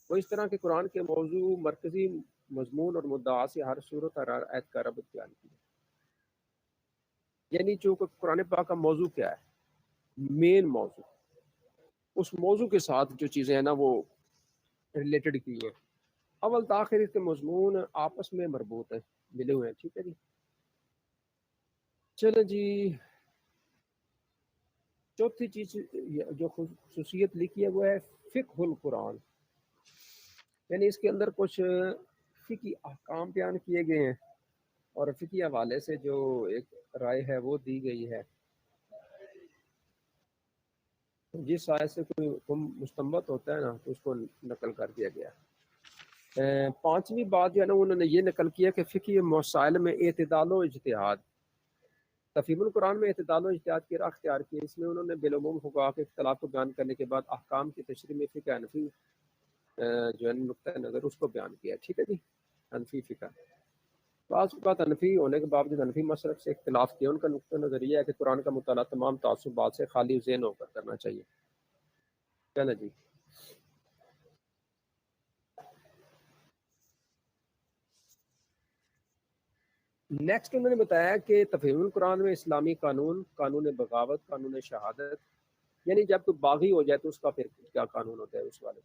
وہ اس طرح کے قرآن کے موضوع، مرکزی مضمون اور مدعا سے ہر صورت اور ہر آیت کا ربط بیان کیا. یعنی چونکہ قرآن پاک کا موضوع کیا ہے، مین موضوع، اس موضوع کے ساتھ جو چیزیں ہیں نا وہ ریلیٹڈ کی ہیں. اول تاخیر اس کے مضمون آپس میں مربوط ہیں، ملے ہوئے ہیں. ٹھیک ہے جی. چلو جی، چوتھی چیز جو خصوصیت لکھی ہے وہ ہے فقہ القرآن. یعنی اس کے اندر کچھ فقہی احکام بیان کیے گئے ہیں اور فقہی حوالے سے جو ایک رائے ہے وہ دی گئی ہے. جس آیت سے کوئی حکم مستنبط ہوتا ہے نا تو اس کو نقل کر دیا گیا. پانچویں بات جو ہے نا انہوں نے یہ نقل کیا کہ فقہی مسائل میں اعتدال و اجتہاد. تفہیم القرآن میں اعتدال و اجتہاد کی راہ اختیار کی. اس میں انہوں نے بالعموم فقہا کے اختلاف کو بیان کرنے کے بعد احکام کی تشریح میں فقہ حنفی جو ہے نقطۂ نظر اس کو بیان کیا. ٹھیک ہے جی. حنفی فقہ بعض اوقات حنفی ہونے کے باوجود حنفی مسلک سے اختلاف کیا. ان کا نقطہ نظر یہ ہے کہ قرآن کا مطالعہ تمام تعصبات سے خالی ذہن ہو کر کرنا چاہیے. چلیں جی. نیکسٹ انہوں نے بتایا کہ تفہیم القرآن میں اسلامی قانون، قانون بغاوت، قانون شہادت، یعنی جب کوئی باغی ہو جائے تو اس کا پھر کیا قانون ہوتا ہے اس والے.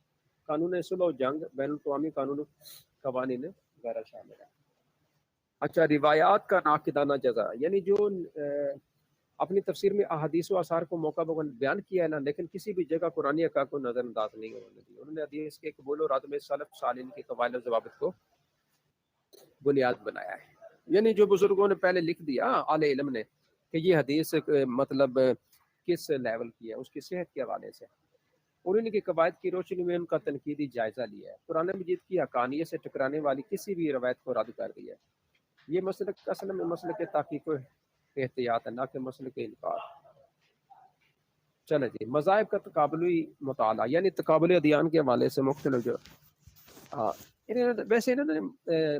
قانون صلح و جنگ، بین الاقوامی قانون، قوانین وغیرہ شامل ہے. اچھا، روایات کا ناقدانہ جزا، یعنی جو اپنی تفسیر میں احادیث و آثار کو موقع بوقع بیان کیا ہے نا، لیکن کسی بھی جگہ قرآن حقائق کو نظر انداز نہیں ہونے دی. انہوں نے حدیث کے قبول و رد میں سلف صالحین کی قواعد و ضوابط کو بنیاد بنایا ہے. یعنی جو بزرگوں نے پہلے لکھ دیا اہل علم نے کہ یہ حدیث مطلب کس لیول کی ہے، اس کی صحت کے حوالے سے، اور ان کی قواعد کی روشنی میں ان کا تنقیدی جائزہ لیا ہے. قرآن مجید کی حقانیت سے ٹکرانے والی کسی بھی روایت کو رد کر دیا ہے. یہ مسلک اصل میں مسلک تحقیق و احتیاط ہے، نہ کہ مسلک انکار. چلے جی. مذاہب کا تقابلی مطالعہ، یعنی تقابل ادیان کے حوالے سے مختلف جو ویسے انہوں نے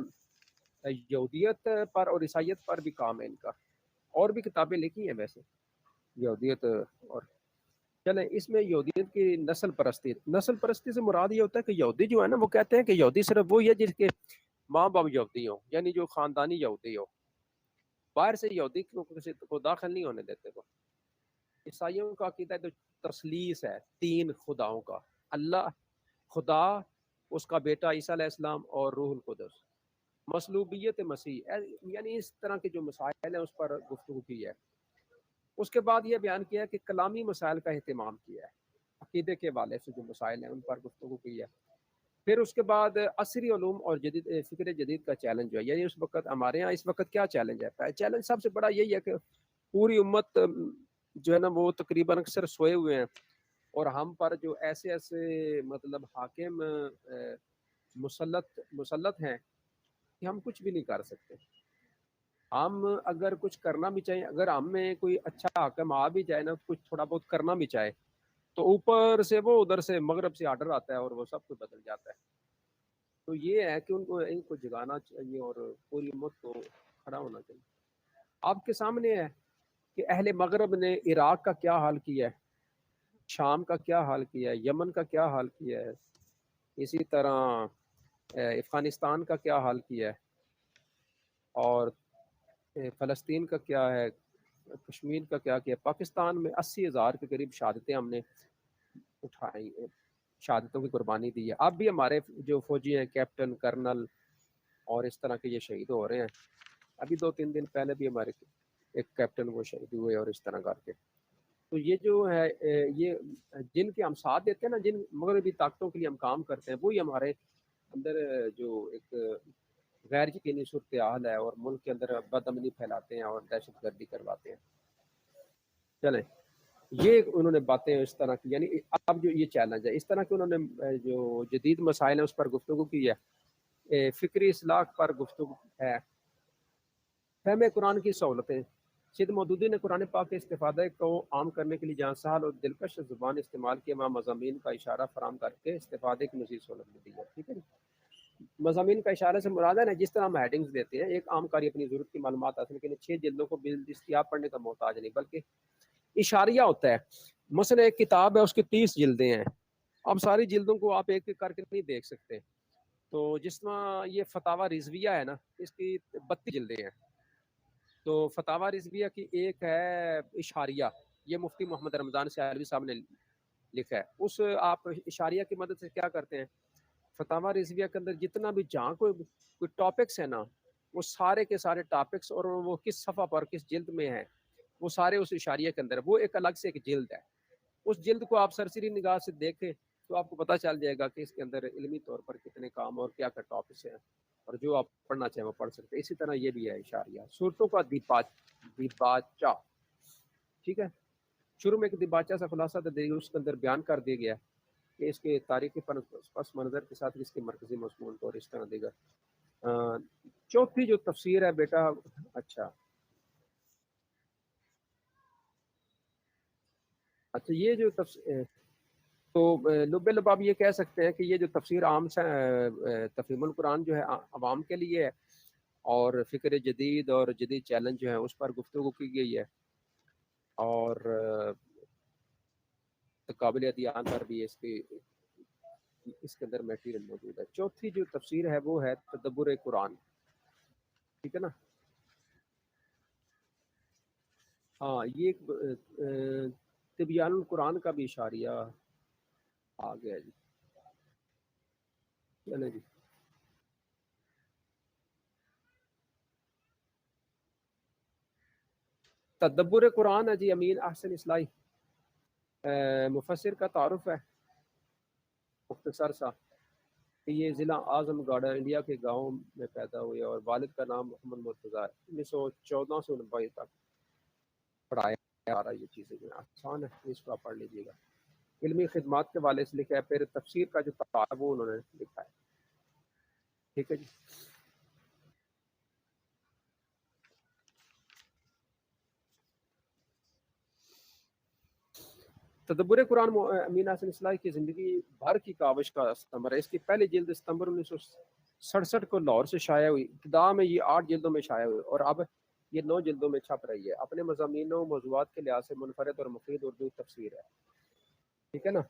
یہودیت پر اور عیسائیت پر بھی کام ہے ان کا، اور بھی کتابیں لکھی ہیں ویسے یہودیت. اور چلیں اس میں یہودیت کی نسل پرستی. نسل پرستی سے مراد یہ ہوتا ہے کہ یہودی جو ہے نا وہ کہتے ہیں کہ یہودی صرف وہی ہے جس کے ماں باپ یہودی ہوں، یعنی جو خاندانی یہودی ہو. باہر سے یہودی کو داخل نہیں ہونے دیتے. کو عیسائیوں کا عقیدہ تو تثلیث ہے، تین خداؤں کا، اللہ خدا، اس کا بیٹا عیسیٰ علیہ السلام اور روح القدس. مصلوبیت مسیح، یعنی اس طرح کے جو مسائل ہیں اس پر گفتگو کی ہے. اس کے بعد یہ بیان کیا ہے کہ کلامی مسائل کا اہتمام کیا ہے، عقیدے کے حوالے سے جو مسائل ہیں ان پر گفتگو کی ہے. پھر اس کے بعد عصری علوم اور جدید فکر جدید کا چیلنج جو ہے، یعنی اس وقت ہمارے ہاں اس وقت کیا چیلنج ہے. چیلنج سب سے بڑا یہی ہے کہ پوری امت جو ہے نا وہ تقریباً اکثر سوئے ہوئے ہیں، اور ہم پر جو ایسے ایسے مطلب حاکم مسلط ہیں کہ ہم کچھ بھی نہیں کر سکتے. ہم اگر کچھ کرنا بھی چاہیں، اگر ہم میں کوئی اچھا حاکم آ بھی جائے نا، کچھ تھوڑا بہت کرنا بھی چاہے، تو اوپر سے وہ ادھر سے مغرب سے آرڈر آتا ہے اور وہ سب کچھ بدل جاتا ہے. تو یہ ہے کہ ان کو جگانا چاہیے اور پوری امت کو کھڑا ہونا چاہیے. آپ کے سامنے ہے کہ اہل مغرب نے عراق کا کیا حال کیا ہے، شام کا کیا حال کیا ہے، یمن کا کیا حال کیا ہے، اسی طرح افغانستان کا کیا حال کیا ہے، اور فلسطین کا کیا ہے، کشمیر کا کیا کیا. پاکستان میں 80,000 کے قریب شہادتیں ہم نے اٹھائی، شہادتوں کی قربانی دی ہے. اب بھی ہمارے جو فوجی ہیں، کیپٹن، کرنل اور اس طرح کے یہ شہید ہو رہے ہیں. ابھی 2-3 دن پہلے بھی ہمارے ایک کیپٹن وہ شہید ہوئے اور اس طرح کر کے. تو یہ جو ہے یہ جن کے ہم ساتھ دیتے ہیں نا، جن مغربی طاقتوں کے لیے ہم کام کرتے ہیں، وہی ہمارے اندر جو ایک غیر یقینی صورتحال ہے اور ملک کے اندر بد امنی پھیلاتے ہیں اور دہشت گردی کرواتے ہیں. چلیں یہ انہوں نے باتیں اس طرح کی، یعنی اب جو یہ چیلنج ہے اس طرح کے انہوں نے جو جدید مسائل ہیں اس پر گفتگو کی ہے. فکری اصلاح پر گفتگو ہے. فہم قرآن کی سہولتیں. سید مودودی نے قرآن پاک کے استفادہ کو عام کرنے کے لیے جہاں سہل اور دلکش زبان استعمال کی، وہاں مضامین کا اشارہ فراہم کر کے استفادے کی مزید سہولت بھی دی ہے. ٹھیک ہے. مضامین کا اشارہ سے مراد ہے نا، جس طرح ہم ہیڈنگز دیتے ہیں، ایک عام قاری اپنی ضرورت کی معلومات حاصل کے لیے 6 جلدوں کو بالدستیاب پڑھنے کا محتاج نہیں، بلکہ اشاریہ ہوتا ہے. مثلا ایک کتاب ہے اس کی 30 جلدیں ہیں, اب ساری جلدوں کو آپ ایک ایک کر کے نہیں دیکھ سکتے. تو جس طرح یہ فتاوی رضویہ ہے نا, اس کی 32 جلدیں ہیں. تو فتاوی رضویہ کی ایک ہے اشاریہ, یہ مفتی محمد رمضان سیالوی صاحب نے لکھا ہے. اس آپ اشاریہ کی مدد سے کیا کرتے ہیں, فتاوی رضویہ کے اندر جتنا بھی جہاں کوئی ٹاپکس ہے نا, وہ سارے کے سارے ٹاپکس اور وہ کس صفحہ پر کس جلد میں ہیں وہ سارے اس اشاریہ کے اندر, وہ ایک الگ سے ایک جلد ہے. اس جلد کو آپ سرسری نگاہ سے دیکھیں تو آپ کو پتہ چل جائے گا کہ اس کے اندر علمی طور پر کتنے کام اور کیا کیا ٹاپکس ہیں, اور جو آپ پڑھنا چاہیں وہ پڑھ سکتے ہیں. اسی طرح یہ بھی ہے اشاریہ. صورتوں کا دیباچہ, ٹھیک ہے. شروع میں ایک دیباچہ سا خلاصہ دے گی, اس کے اندر بیان کر دیا گیا کہ اس کے تاریخی پس منظر کے ساتھ اس کے مرکزی مضمون اور اس طرح دیگر. چوتھی جو تفسیر ہے بیٹا, اچھا یہ جو تو لب لباب یہ کہہ سکتے ہیں کہ یہ جو تفسیر عام سے تفہیم القرآن جو ہے عوام کے لیے ہے, اور فکر جدید اور جدید چیلنج جو ہے اس پر گفتگو کی گئی ہے, اور قابل ادیان پر بھی اس کے اندر میٹیریل موجود ہے. چوتھی جو تفسیر ہے وہ ہے تدبر قرآن, ٹھیک ہے نا. ہاں یہ تبیان القرآن کا بھی اشاریہ آ گیا جی, چلے جی. تدبر قرآن ہے جی, امین احسن اصلاحی مفسر کا تعارف ہے مختصر سا. یہ ضلع اعظم گاڑا انڈیا کے گاؤں میں پیدا ہوئے اور والد کا نام محمد مرتضیٰ ہے. 1914 سے 1990 تک پڑھایا جا رہا ہے. یہ چیزیں جو آسان ہے, اس کو آپ پڑھ لیجیے گا. علمی خدمات کے والے سے لکھا ہے. پھر تفسیر کا جو تعارف وہ انہوں نے لکھا ہے, ٹھیک ہے جی. تدبر قرآن امین حسن اصلاحی کی زندگی بھر کی کاوش کا ثمر ہے. اس کی پہلی جلد ستمبر 1967 کو لاہور سے شائع ہوئی. ابتدا میں یہ 8 جلدوں میں شائع ہوئی اور اب یہ 9 جلدوں میں چھپ رہی ہے. اپنے مضامین و موضوعات کے لحاظ سے منفرد اور مفید اردو تفسیر ہے, ٹھیک ہے نا.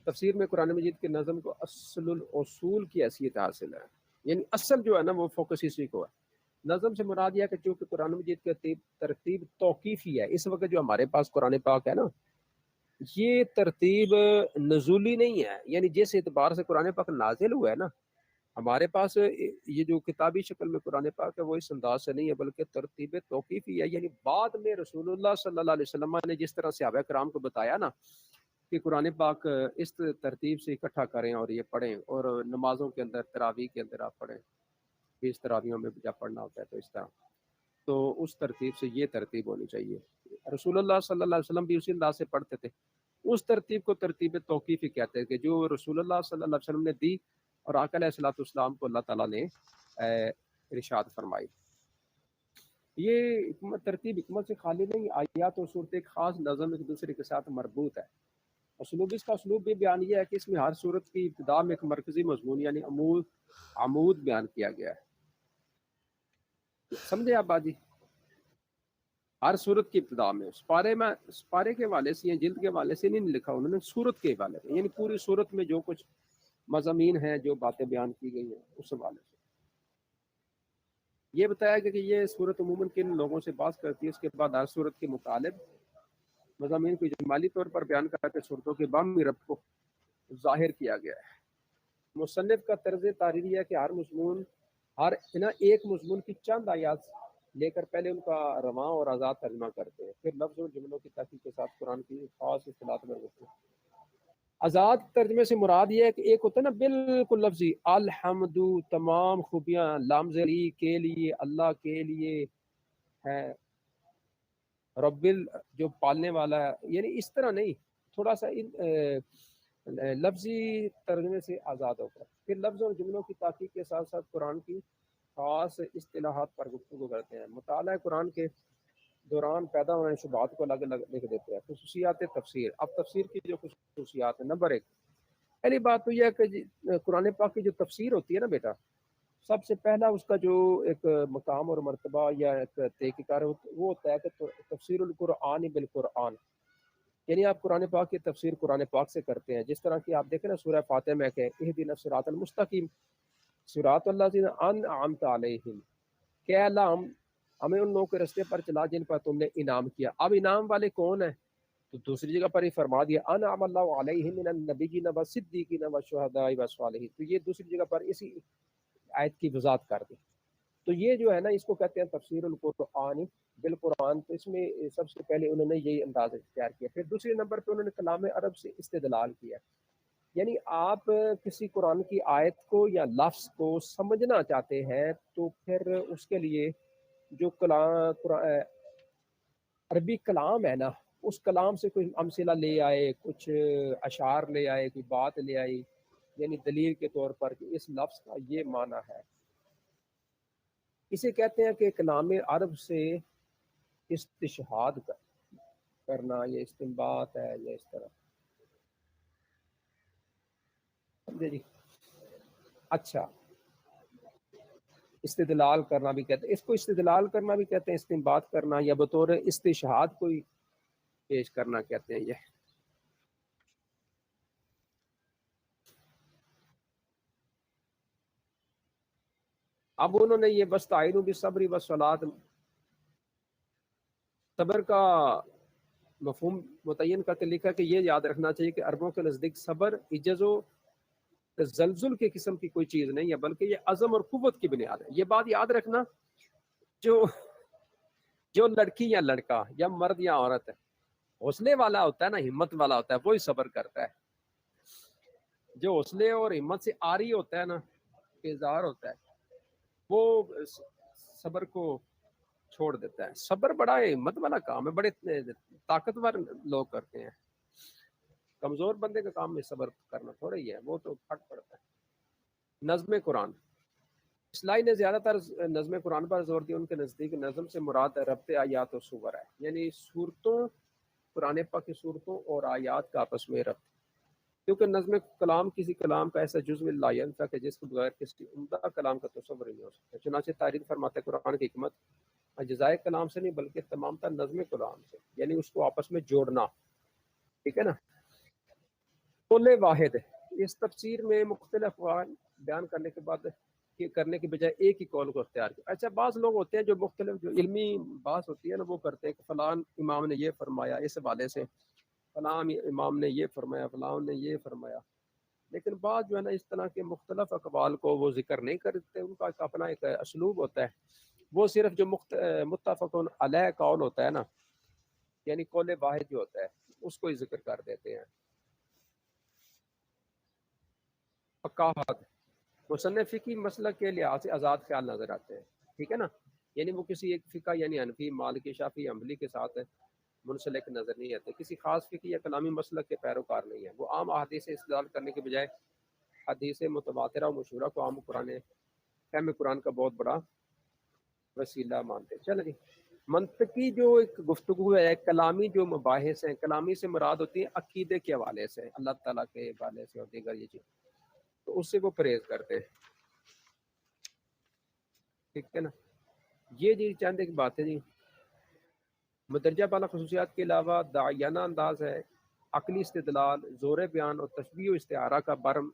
تفسیر میں قرآن مجید کے نظم کو اصل الاصول کی حیثیت حاصل ہے, یعنی اصل جو ہے نا وہ فوکس اسی کو ہے. نظم سے مراد یہ ہے کہ چونکہ قرآن مجید کی ترتیب توقیفی ہے. اس وقت جو ہمارے پاس قرآن پاک ہے نا, یہ ترتیب نزولی نہیں ہے, یعنی جس اعتبار سے قرآن پاک نازل ہوا ہے نا, ہمارے پاس یہ جو کتابی شکل میں قرآن پاک ہے وہ اس انداز سے نہیں ہے, بلکہ ترتیب توقیفی ہے. یعنی بعد میں رسول اللہ صلی اللہ علیہ وسلم نے جس طرح صحابہ کرام کو بتایا نا کہ قرآن پاک اس ترتیب سے اکٹھا کریں اور یہ پڑھیں, اور نمازوں کے اندر تراویح کے اندر آپ پڑھیں, 20 تراویحوں میں جب پڑھنا ہوتا ہے تو اس طرح, تو اس ترتیب سے یہ ترتیب ہونی چاہیے. رسول اللہ صلی اللہ علیہ وسلم بھی اسی انداز سے پڑھتے تھے. اس ترتیب کو ترتیب توقیفی کہتے ہیں کہ جو رسول اللہ صلی اللہ علیہ وسلم نے دی اور آقا علیہ الصلوۃ والسلام کو اللہ تعالیٰ نے ارشاد فرمائی. یہ ترتیب حکمت سے خالی نہیں, آیات اور صورت ایک خاص نظم ایک دوسرے کے ساتھ مربوط ہے. اسلوب اس کا اسلوب بھی بیان یہ ہے کہ اس میں ہر صورت کی ابتدا میں ایک مرکزی مضمون یعنی عمود بیان کیا گیا ہے. سمجھے آپ باجی؟ ہر صورت کی ابتدا میں سپارے کے حوالے سے یا جلد کے حوالے سے نہیں لکھا, انہوں نے صورت کے حوالے سے, یعنی پوری صورت میں جو کچھ مضامین ہیں جو باتیں بیان کی گئی ہیں اس حوالے سے یہ بتایا گیا کہ یہ صورت عموماً کن لوگوں سے بات کرتی ہے. اس کے بعد ہر صورت کے مطالب مضامین کو اجمالی طور پر بیان کر کے صورتوں کے باہمی ربط کو ظاہر کیا گیا ہے. مصنف کا طرز تحریری ہے کہ ہر ایک مضمون کی چند آیات لے کر پہلے ان کا رواں اور آزاد ترجمہ کرتے ہیں, پھر لفظ اور جملوں کی تحقیق کے ساتھ قرآن کی خاص اصطلاحات میں ہوتے ہیں. آزاد ترجمے سے مراد یہ ہے کہ ایک ہوتا ہے نا بالکل لفظی, الحمد تمام خوبیاں لامزلی کے لیے, اللہ کے لیے ہے, رب جو پالنے والا ہے, یعنی اس طرح نہیں, تھوڑا سا لفظی ترجمے سے آزاد ہوتا ہے. پھر لفظ اور جملوں کی تحقیق کے ساتھ ساتھ قرآن کی خاص اصطلاحات پر گفتگو کرتے ہیں. مطالعہ قرآن کے دوران پیدا ہونے شبہات کو الگ الگ لکھ دیتے ہیں. خصوصیات تفسیر. اب تفسیر کی جو خصوصیات ہیں, نمبر 1 پہلی بات تو یہ ہے کہ قرآن پاک کی جو تفسیر ہوتی ہے نا بیٹا, سب سے پہلا اس کا جو ایک مقام اور مرتبہ یا ایک طریقہ کار وہ ہوتا ہے کہ تفسیر القرآن بالقرآن، یعنی آپ قرآن پاک کی تفسیر قرآن پاک سے کرتے ہیں. جس طرح کہ آپ دیکھیں نا سورہ فاتحہ میں کہ اہدنا الصراط المستقیم صراط الذین انعمت علیہم، کہ اللہ ہمیں ان لوگوں کے رستے پر چلا جن پر تم نے انعام کیا. اب انعام والے کون ہیں؟ تو دوسری جگہ پر ہی فرما دیا انعم اللہ علیہم من النبیین والصدیقین والشہداء والصالحین. تو یہ دوسری جگہ پر اسی آیت کی وضاحت کر دی. تو یہ جو ہے نا اس کو کہتے ہیں تفسیر القرآن بالقرآن. تو اس میں سب سے پہلے انہوں نے یہی انداز اختیار کیا. پھر دوسرے نمبر پہ انہوں نے کلام عرب سے استدلال کیا، یعنی آپ کسی قرآن کی آیت کو یا لفظ کو سمجھنا چاہتے ہیں تو پھر اس کے لیے جو عربی کلام ہے نا اس کلام سے کوئی امثلہ لے آئے، کچھ اشعار لے آئے، کوئی بات لے آئی، یعنی دلیل کے طور پر کہ اس لفظ کا یہ معنی ہے. اسے کہتے ہیں کہ کلام عرب سے استشہاد کرنا، یہ استنباط ہے یا اس طرح. سمجھے جی؟ اچھا، استدلال کرنا بھی کہتے ہیں اس کو، استدلال کرنا بھی کہتے ہیں، استنباط کرنا یا بطور استشہاد کوئی پیش کرنا کہتے ہیں. یہ اب انہوں نے یہ بستعینوا بالصبر والصلاۃ، صبر کا مفہوم متعین کر کے لکھا کہ یہ یاد رکھنا چاہیے کہ عربوں کے نزدیک صبر عجز و تزلزل کے قسم کی کوئی چیز نہیں ہے، بلکہ یہ عزم اور قوت کی بنیاد ہے. یہ بات یاد رکھنا، جو لڑکی یا لڑکا یا مرد یا عورت ہے حوصلے والا ہوتا ہے نا، ہمت والا ہوتا ہے، وہی صبر کرتا ہے. جو حوصلے اور ہمت سے آری ہوتا ہے نا، اظہار ہوتا ہے، وہ صبر کو چھوڑ دیتا ہے. صبر بڑا ہمت والا کام ہے، بڑے طاقتور لوگ کرتے ہیں. کمزور بندے کا کام میں صبر کرنا تھوڑا ہی ہے، وہ تو پھٹ پڑتا ہے. نظم قرآن، اصلاحی نے زیادہ تر نظم قرآن پر زور دیا. ان کے نزدیک نظم سے مراد ربط آیات و سور ہے، یعنی صورتوں، قرآن پاک کی صورتوں اور آیات کا آپس میں ربط، کیونکہ نظم کلام کسی کلام کا ایسا جزو لا ینفع کہ جس کے بغیر کسی عمدہ کلام کا تصور نہیں ہو سکتا. چنانچہ تاریخ فرماتے ہیں قرآن کی حکمت اجزائے کلام سے نہیں بلکہ تمام تر نظم کلام سے، یعنی اس کو آپس میں جوڑنا. ٹھیک ہے نا. قول واحد، اس تفسیر میں مختلف اقوال بیان کرنے کے بجائے ایک ہی قول کو اختیار کیا. اچھا، بعض لوگ ہوتے ہیں جو مختلف جو علمی بحث ہوتی ہے نا وہ کرتے ہیں کہ فلاں امام نے یہ فرمایا اس حوالے سے، فلاں امام نے یہ فرمایا، فلاں نے یہ فرمایا. لیکن بعض جو ہے نا اس طرح کے مختلف اقوال کو وہ ذکر نہیں کرتے. ان کا اپنا ایک اسلوب ہوتا ہے، وہ صرف جو متفق علیہ قول ہوتا ہے نا، یعنی قول واحد جو ہوتا ہے اس کو ہی ذکر کر دیتے ہیں. فقاہت، مصنف فقی مسلک کے لحاظ سے آزاد خیال نظر آتے ہیں. ٹھیک ہے نا، یعنی وہ کسی ایک فقہ یعنی حنفی، مالکی، شافعی، حنبلی کے ساتھ منسلک نظر نہیں آتے، کسی خاص فقہ یا کلامی مسلک کے پیروکار نہیں ہے. وہ عام احادیث سے استدلال کرنے کے بجائے حدیث متواترہ و مشہورہ کو عام فہم قرآن کا بہت بڑا وسیلہ مانتے ہیں. چلیں جی، منطقی جو ایک گفتگو ہے، کلامی جو مباحث ہیں، کلامی سے مراد ہوتی ہے عقیدے کے حوالے سے، اللہ تعالیٰ کے حوالے سے اور دیگر یہ چیز، تو اس سے وہ پرہیز کرتے ہیں. ٹھیک ہے نا. یہ جی چند ایک بات ہے جی. مدرجہ بالا خصوصیات کے علاوہ داعیانہ انداز ہے، عقلی استدلال، زور بیان اور تشبیہ و استعارہ کا برم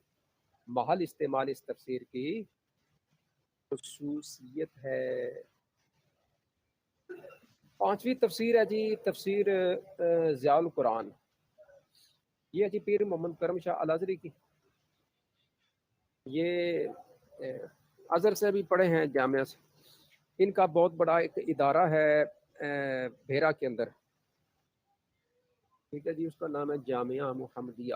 محل استعمال اس تفسیر کی خصوصیت ہے. پانچویں تفسیر ہے جی تفسیر ضیاء القرآن. یہ جی پیر محمد کرم شاہ الازہری کی، یہ ازہر سے بھی پڑھے ہیں، جامعہ سے. ان کا بہت بڑا ایک ادارہ ہے بھیرا کے اندر. ٹھیک ہے جی، اس کا نام ہے جامعہ محمدیہ.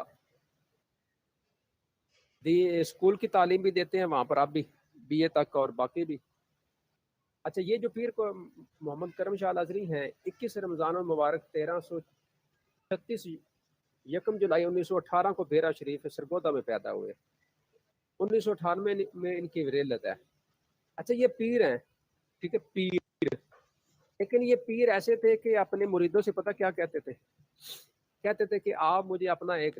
اسکول کی تعلیم بھی دیتے ہیں وہاں پر، آپ بھی بی اے تک اور باقی بھی. اچھا، یہ جو پیر کو محمد کرم شاہ الازہری ہیں، 21 رمضان المبارک 1336 یکم جولائی 1918 کو بھیرا شریف سرگودا میں پیدا ہوئے. 1998 میں ان کی ولادت ہے. اچھا، یہ پیر ہیں، ٹھیک ہے، پیر. لیکن یہ پیر ایسے تھے کہ اپنے مریدوں سے پتہ کیا کہتے تھے؟ کہتے تھے کہ آپ مجھے اپنا ایک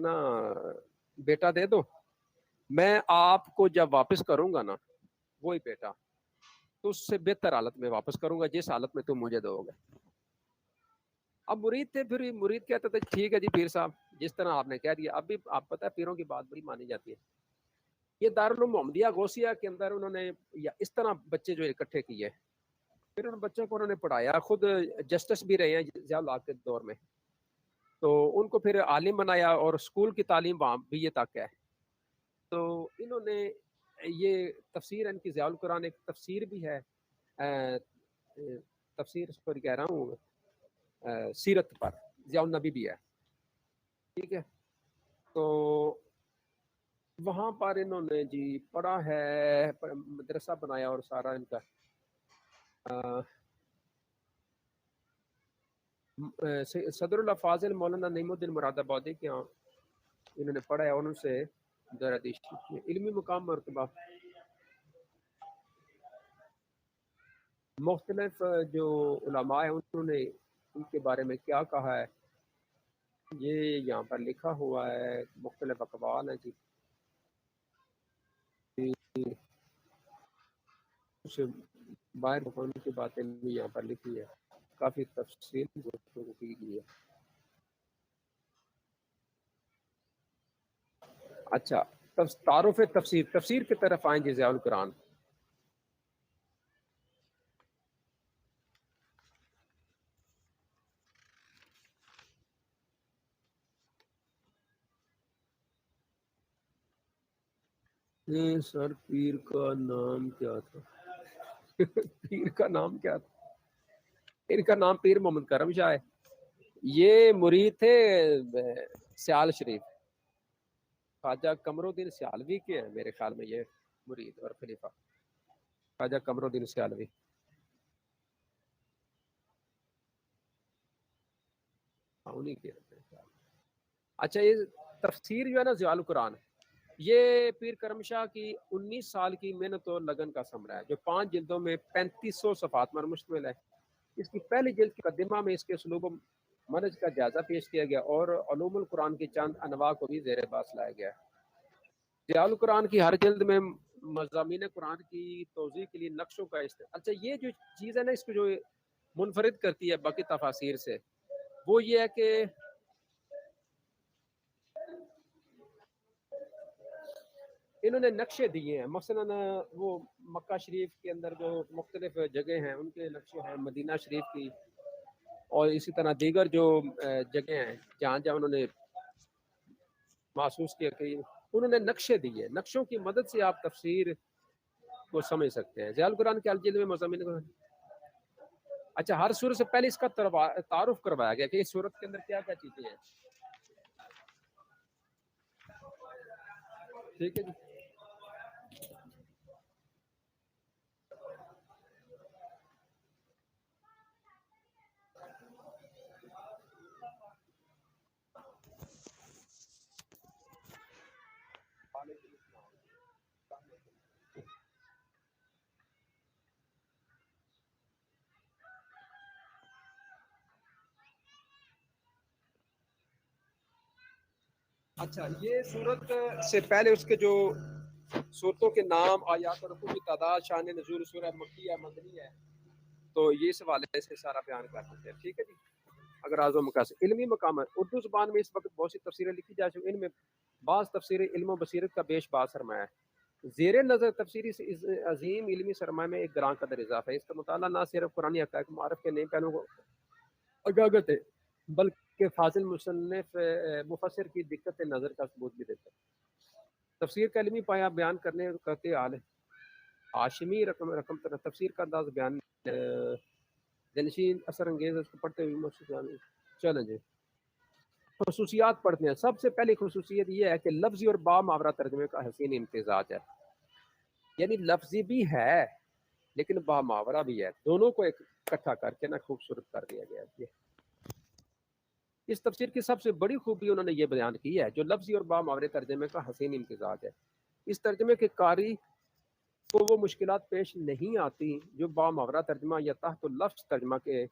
بیٹا دے دو، میں آپ کو جب واپس کروں گا نا وہی بیٹا تو اس سے بہتر حالت میں واپس کروں گا جس حالت میں تم مجھے دو گے. اب مرید تھے, پھر مرید کہتے تھے ٹھیک ہے جی پیر صاحب جس طرح آپ نے کہہ دیا. اب بھی آپ پتہ ہے پیروں کی بات بڑی مانی جاتی ہے. یہ دارالعلوم محمدیہ غوثیہ کے اندر انہوں نے یا اس طرح بچے جو اکٹھے کیے, پھر ان بچوں کو انہوں نے پڑھایا. خود جسٹس بھی رہے ہیں ضیاء الحق کے دور میں, تو ان کو پھر عالم بنایا اور اسکول کی تعلیم وہاں بھی یہ تک ہے. تو انہوں نے یہ تفسیر ان کی ضیاء القرآن ایک تفسیر بھی ہے, تفسیر اس پر کہہ رہا ہوں سیرت پر ضیاء النبی بھی ہے. ٹھیک ہے, تو وہاں پر انہوں نے جی پڑھا ہے, مدرسہ بنایا اور سارا ان کا صدر اللہ فاضل مولانا نعیم الدین مراد آبادی کے یہاں انہوں نے پڑھا ہے اور ان سے علمی مقام مرتبہ. مختلف جو علماء ہیں انہوں نے ان کے بارے میں کیا کہا ہے یہ یہاں پر لکھا ہوا ہے. مختلف اقوال ہیں جی, باہر ہونے کی باتیں بھی یہاں پر لکھی ہے, کافی تفصیل گفتگو کی گئی ہے. اچھا, تعارف تفسیر, تفسیر کی طرف آئیں جی ضیاء القرآن. سر پیر کا نام کیا تھا؟ پیر کا نام کیا تھا؟ پیر کا نام پیر محمد کرم شاہ ہے. یہ مرید تھے سیال شریف, خواجہ قمر الدین سیالوی کے ہیں میرے خیال میں یہ مرید اور خلیفہ خواجہ قمر الدین سیالوی. انہیں کے. اچھا, یہ تفسیر جو ہے نا ضیاء القرآن, یہ پیر کرم شاہ کی 19 سال کی محنت اور لگن کا ثمرہ ہے جو 5 جلدوں میں 3500 صفحات پر مشتمل ہے. اس کی پہلی جلد کی مقدمہ میں اس کے اسلوب و منہج کا جائزہ پیش کیا گیا اور علوم القرآن کی چند انواع کو بھی زیر بحث لایا گیا. ضیاء القرآن کی ہر جلد میں مضامین قرآن کی توضیح کے لیے نقشوں کا اچھا, یہ جو چیز ہے نا اس کو جو منفرد کرتی ہے باقی تفاسیر سے وہ یہ ہے کہ انہوں نے نقشے دیے ہیں. مثلاً وہ مکہ شریف کے اندر جو مختلف جگہ ہیں ان کے نقشے ہیں, مدینہ شریف کی, اور اسی طرح دیگر جو جگہ ہیں جہاں جہاں انہوں نے محسوس کیا کہ انہوں نے نقشے دیے. نقشوں کی مدد سے آپ تفسیر کو سمجھ سکتے ہیں. ضیاء القرآن کے الجلد میں مضامین کو اچھا ہر سورت سے پہلے اس کا تعارف کروایا گیا کہ اس سورت کے اندر کیا کیا چیزیں ہیں. ٹھیک ہے جی. اچھا, یہ سورت سے پہلے اس کے جو سورتوں کے نام, آیات اور رکوع کی تعداد, شان نزول, سورہ مکی ہے مدنی ہے, تو یہ اس حوالے سے سارا بیان کر سکتے ہیں. ٹھیک ہے جی. اگر اعظم مقاصد علمی مقامات, اردو زبان میں اس وقت بہت سی تفسیریں لکھی جا چکی, ان میں بعض تفسیریں علم و بصیرت کا بیش بہا سرمایہ ہے. زیر نظر تفسیری عظیم علمی سرمایہ میں ایک گراں قدر اضافہ ہے. اس کا مطالعہ نہ صرف قرآن حقائق معارف کے نئے پہلوؤں کو اگاگت ہے بلکہ فاضل مصنف مفسر کی دقت نظر کا ثبوت بھی دیتا ہے. تفسیر کا علمی پایا بیان کرنے کرتے حال ہاشمی رقم تفسیر کا انداز بیان جنشین اثر انگیز, اس کو پڑھتے ہوئے چلیں جی. خصوصیات پڑھتے ہیں. سب سے پہلی خصوصیت یہ ہے کہ لفظی اور با محاورہ ترجمے کا حسین امتزاج ہے. یعنی لفظی بھی ہے لیکن با محاورہ بھی ہے, دونوں کو اکٹھا کر کے نا خوبصورت کر دیا گیا ہے. اس تفسیر کی سب سے بڑی خوبی انہوں نے یہ بیان کی ہے جو لفظی اور با محاورے ترجمے کا حسین امتزاج ہے. اس ترجمے کے قاری کو وہ مشکلات پیش نہیں آتی جو با محاورہ ترجمہ یا تحت لفظ ترجمہ کے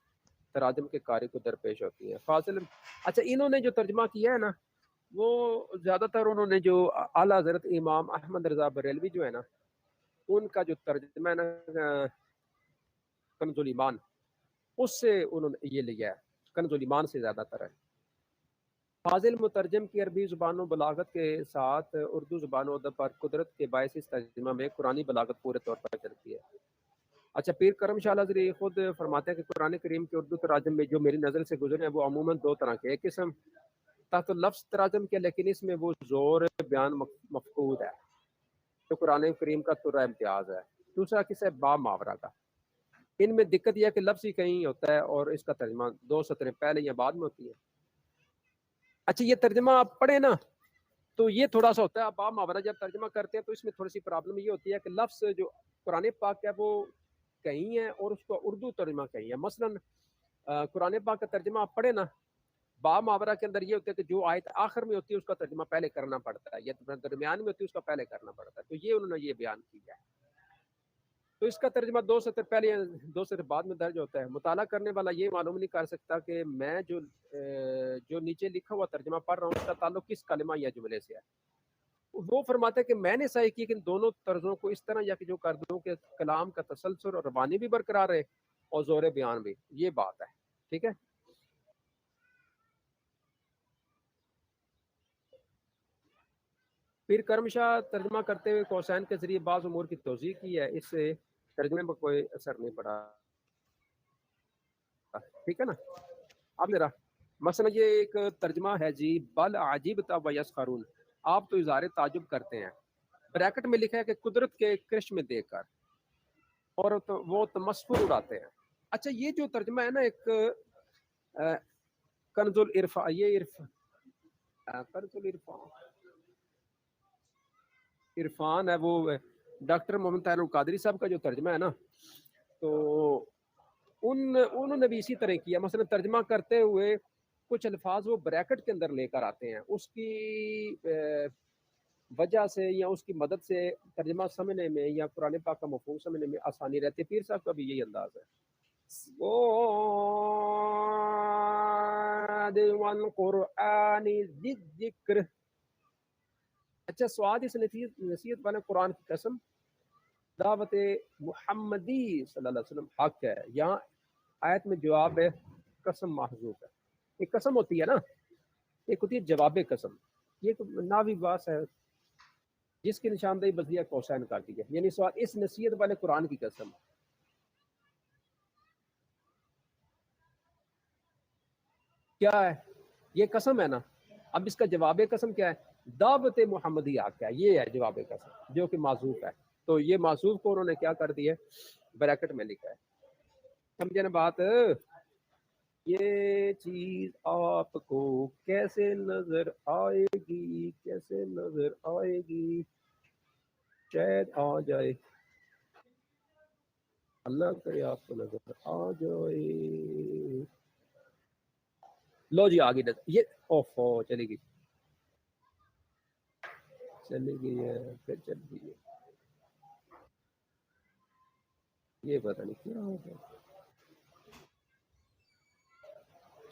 تراجم کے قاری کو درپیش ہوتی ہیں. فاضل اچھا, انہوں نے جو ترجمہ کیا ہے نا وہ زیادہ تر انہوں نے جو اعلیٰ حضرت امام احمد رضا بریلوی جو ہے نا ان کا جو ترجمہ ہے نا کنز الایمان، اس سے انہوں نے یہ لیا ہے، کنز الایمان سے زیادہ تر ہے۔ فاضل مترجم کی عربی زبان و بلاغت کے ساتھ اردو زبان و ادب پر قدرت کے باعث اس ترجمہ میں قرآنی بلاغت پورے طور پر چلتی ہے۔ اچھا، پیر کرم شاہ حضری خود فرماتے ہیں کہ قرآن کریم کے اردو تراجم میں جو میری نظر سے گزرے ہیں وہ عموماً دو طرح کے، ایک قسم تحت لفظ تراجم کے، لیکن اس میں وہ زور بیان مفقود ہے تو قرآن کریم کا ترا امتیاز ہے۔ دوسرا قصہ با محاورہ کا، ان میں دقت یہ ہے کہ لفظ ہی کہیں ہوتا ہے اور اس کا ترجمہ دو سطریں پہلے یا بعد میں ہوتی ہے۔ اچھا، یہ ترجمہ آپ پڑھیں نا تو یہ تھوڑا سا ہوتا ہے، آپ با محاورہ جب ترجمہ کرتے ہیں تو اس میں تھوڑی سی پرابلم یہ ہوتی ہے کہ لفظ جو قرآن پاک ہے وہ کہیں ہے اور اس کا اردو ترجمہ کہیں ہے۔ مثلا قرآن پاک کا ترجمہ آپ پڑھیں نا، با محاورہ کے اندر یہ ہوتا ہے کہ جو آیت آخر میں ہوتی ہے اس کا ترجمہ پہلے کرنا پڑتا ہے، یا درمیان میں ہوتی ہے اس کا پہلے کرنا پڑتا ہے، تو یہ انہوں نے یہ بیان کیا ہے۔ تو اس کا ترجمہ دو سطر پہلے یا دو سطر بعد میں درج ہوتا ہے۔ مطالعہ کرنے والا یہ معلوم نہیں کر سکتا کہ میں جو نیچے لکھا ہوا ترجمہ پڑھ رہا ہوں اس کا تعلق کس کلمہ یا جملے سے ہے۔ وہ فرماتے ہیں کہ میں نے صحیح کی کہ ان دونوں طرزوں کو اس طرح یا کہ جو کر دوں کہ کلام کا تسلسل اور روانی بھی برقرار رہے اور زور بیان بھی، یہ بات ہے، ٹھیک ہے۔ پیر کرم شاہ ترجمہ کرتے ہوئے کوسین کے ذریعے بعض امور کی توضیح کی ہے، اس سے ترجمے پر کوئی اثر نہیں پڑا، ٹھیک ہے نا۔ اب میرا مثلا یہ ایک ترجمہ ہے جی، بل عجیبت و یسخرون، آپ تو اظہار تعجب کرتے ہیں، بریکٹ میں لکھا ہے کہ قدرت کے کرش میں دیکھ کر، اور وہ تمسخر اڑاتے ہیں۔ اچھا، یہ جو ترجمہ ہے نا ایک کنز العرفان، یہ کنز عرفان ہے، وہ ڈاکٹر محمد طاہر القادری صاحب کا جو ترجمہ ہے نا، تو انہوں نے بھی اسی طرح کیا۔ مثلا ترجمہ کرتے ہوئے کچھ الفاظ وہ بریکٹ کے اندر لے کر آتے ہیں، اس کی وجہ سے یا اس کی مدد سے ترجمہ سمجھنے میں یا قرآن پاک کا مفہوم سمجھنے میں آسانی رہتی ہے۔ پیر صاحب کا بھی یہی انداز ہے۔ والقرآن ذی الذکر۔ اچھا، سواد اس نصیحت بنا قرآن کی قسم، دعوت محمدی صلی اللہ علیہ وسلم حق ہے۔ یہاں آیت میں جواب ہے، قسم محذوف ہے۔ ایک قسم ہوتی ہے نا، ایک ہوتی ہے جواب قسم، یہ ناوی باس ہے جس کی نشاندہی بذریعہ کوسین کر دی ہے، یعنی سوال اس نصیحت والے قرآن کی قسم کیا ہے، یہ قسم ہے نا۔ اب اس کا جواب قسم کیا ہے؟ دعوت محمدی حق ہے، یہ ہے جواب قسم جو کہ معذوف ہے۔ تو یہ معذوف کو انہوں نے کیا کر دیا ہے، بریکٹ میں لکھا ہے، سمجھے نا بات۔ یہ چیز آپ کو کیسے نظر آئے گی، کیسے نظر آئے گی، شاید آ جائے، اللہ کرے آپ کو نظر آ جائے۔ لو جی آگے نظر، یہ اوفو چلے گی، چلی گئی ہے، پھر چل گئی ہے، یہ پتہ نہیں کیا ہو گیا۔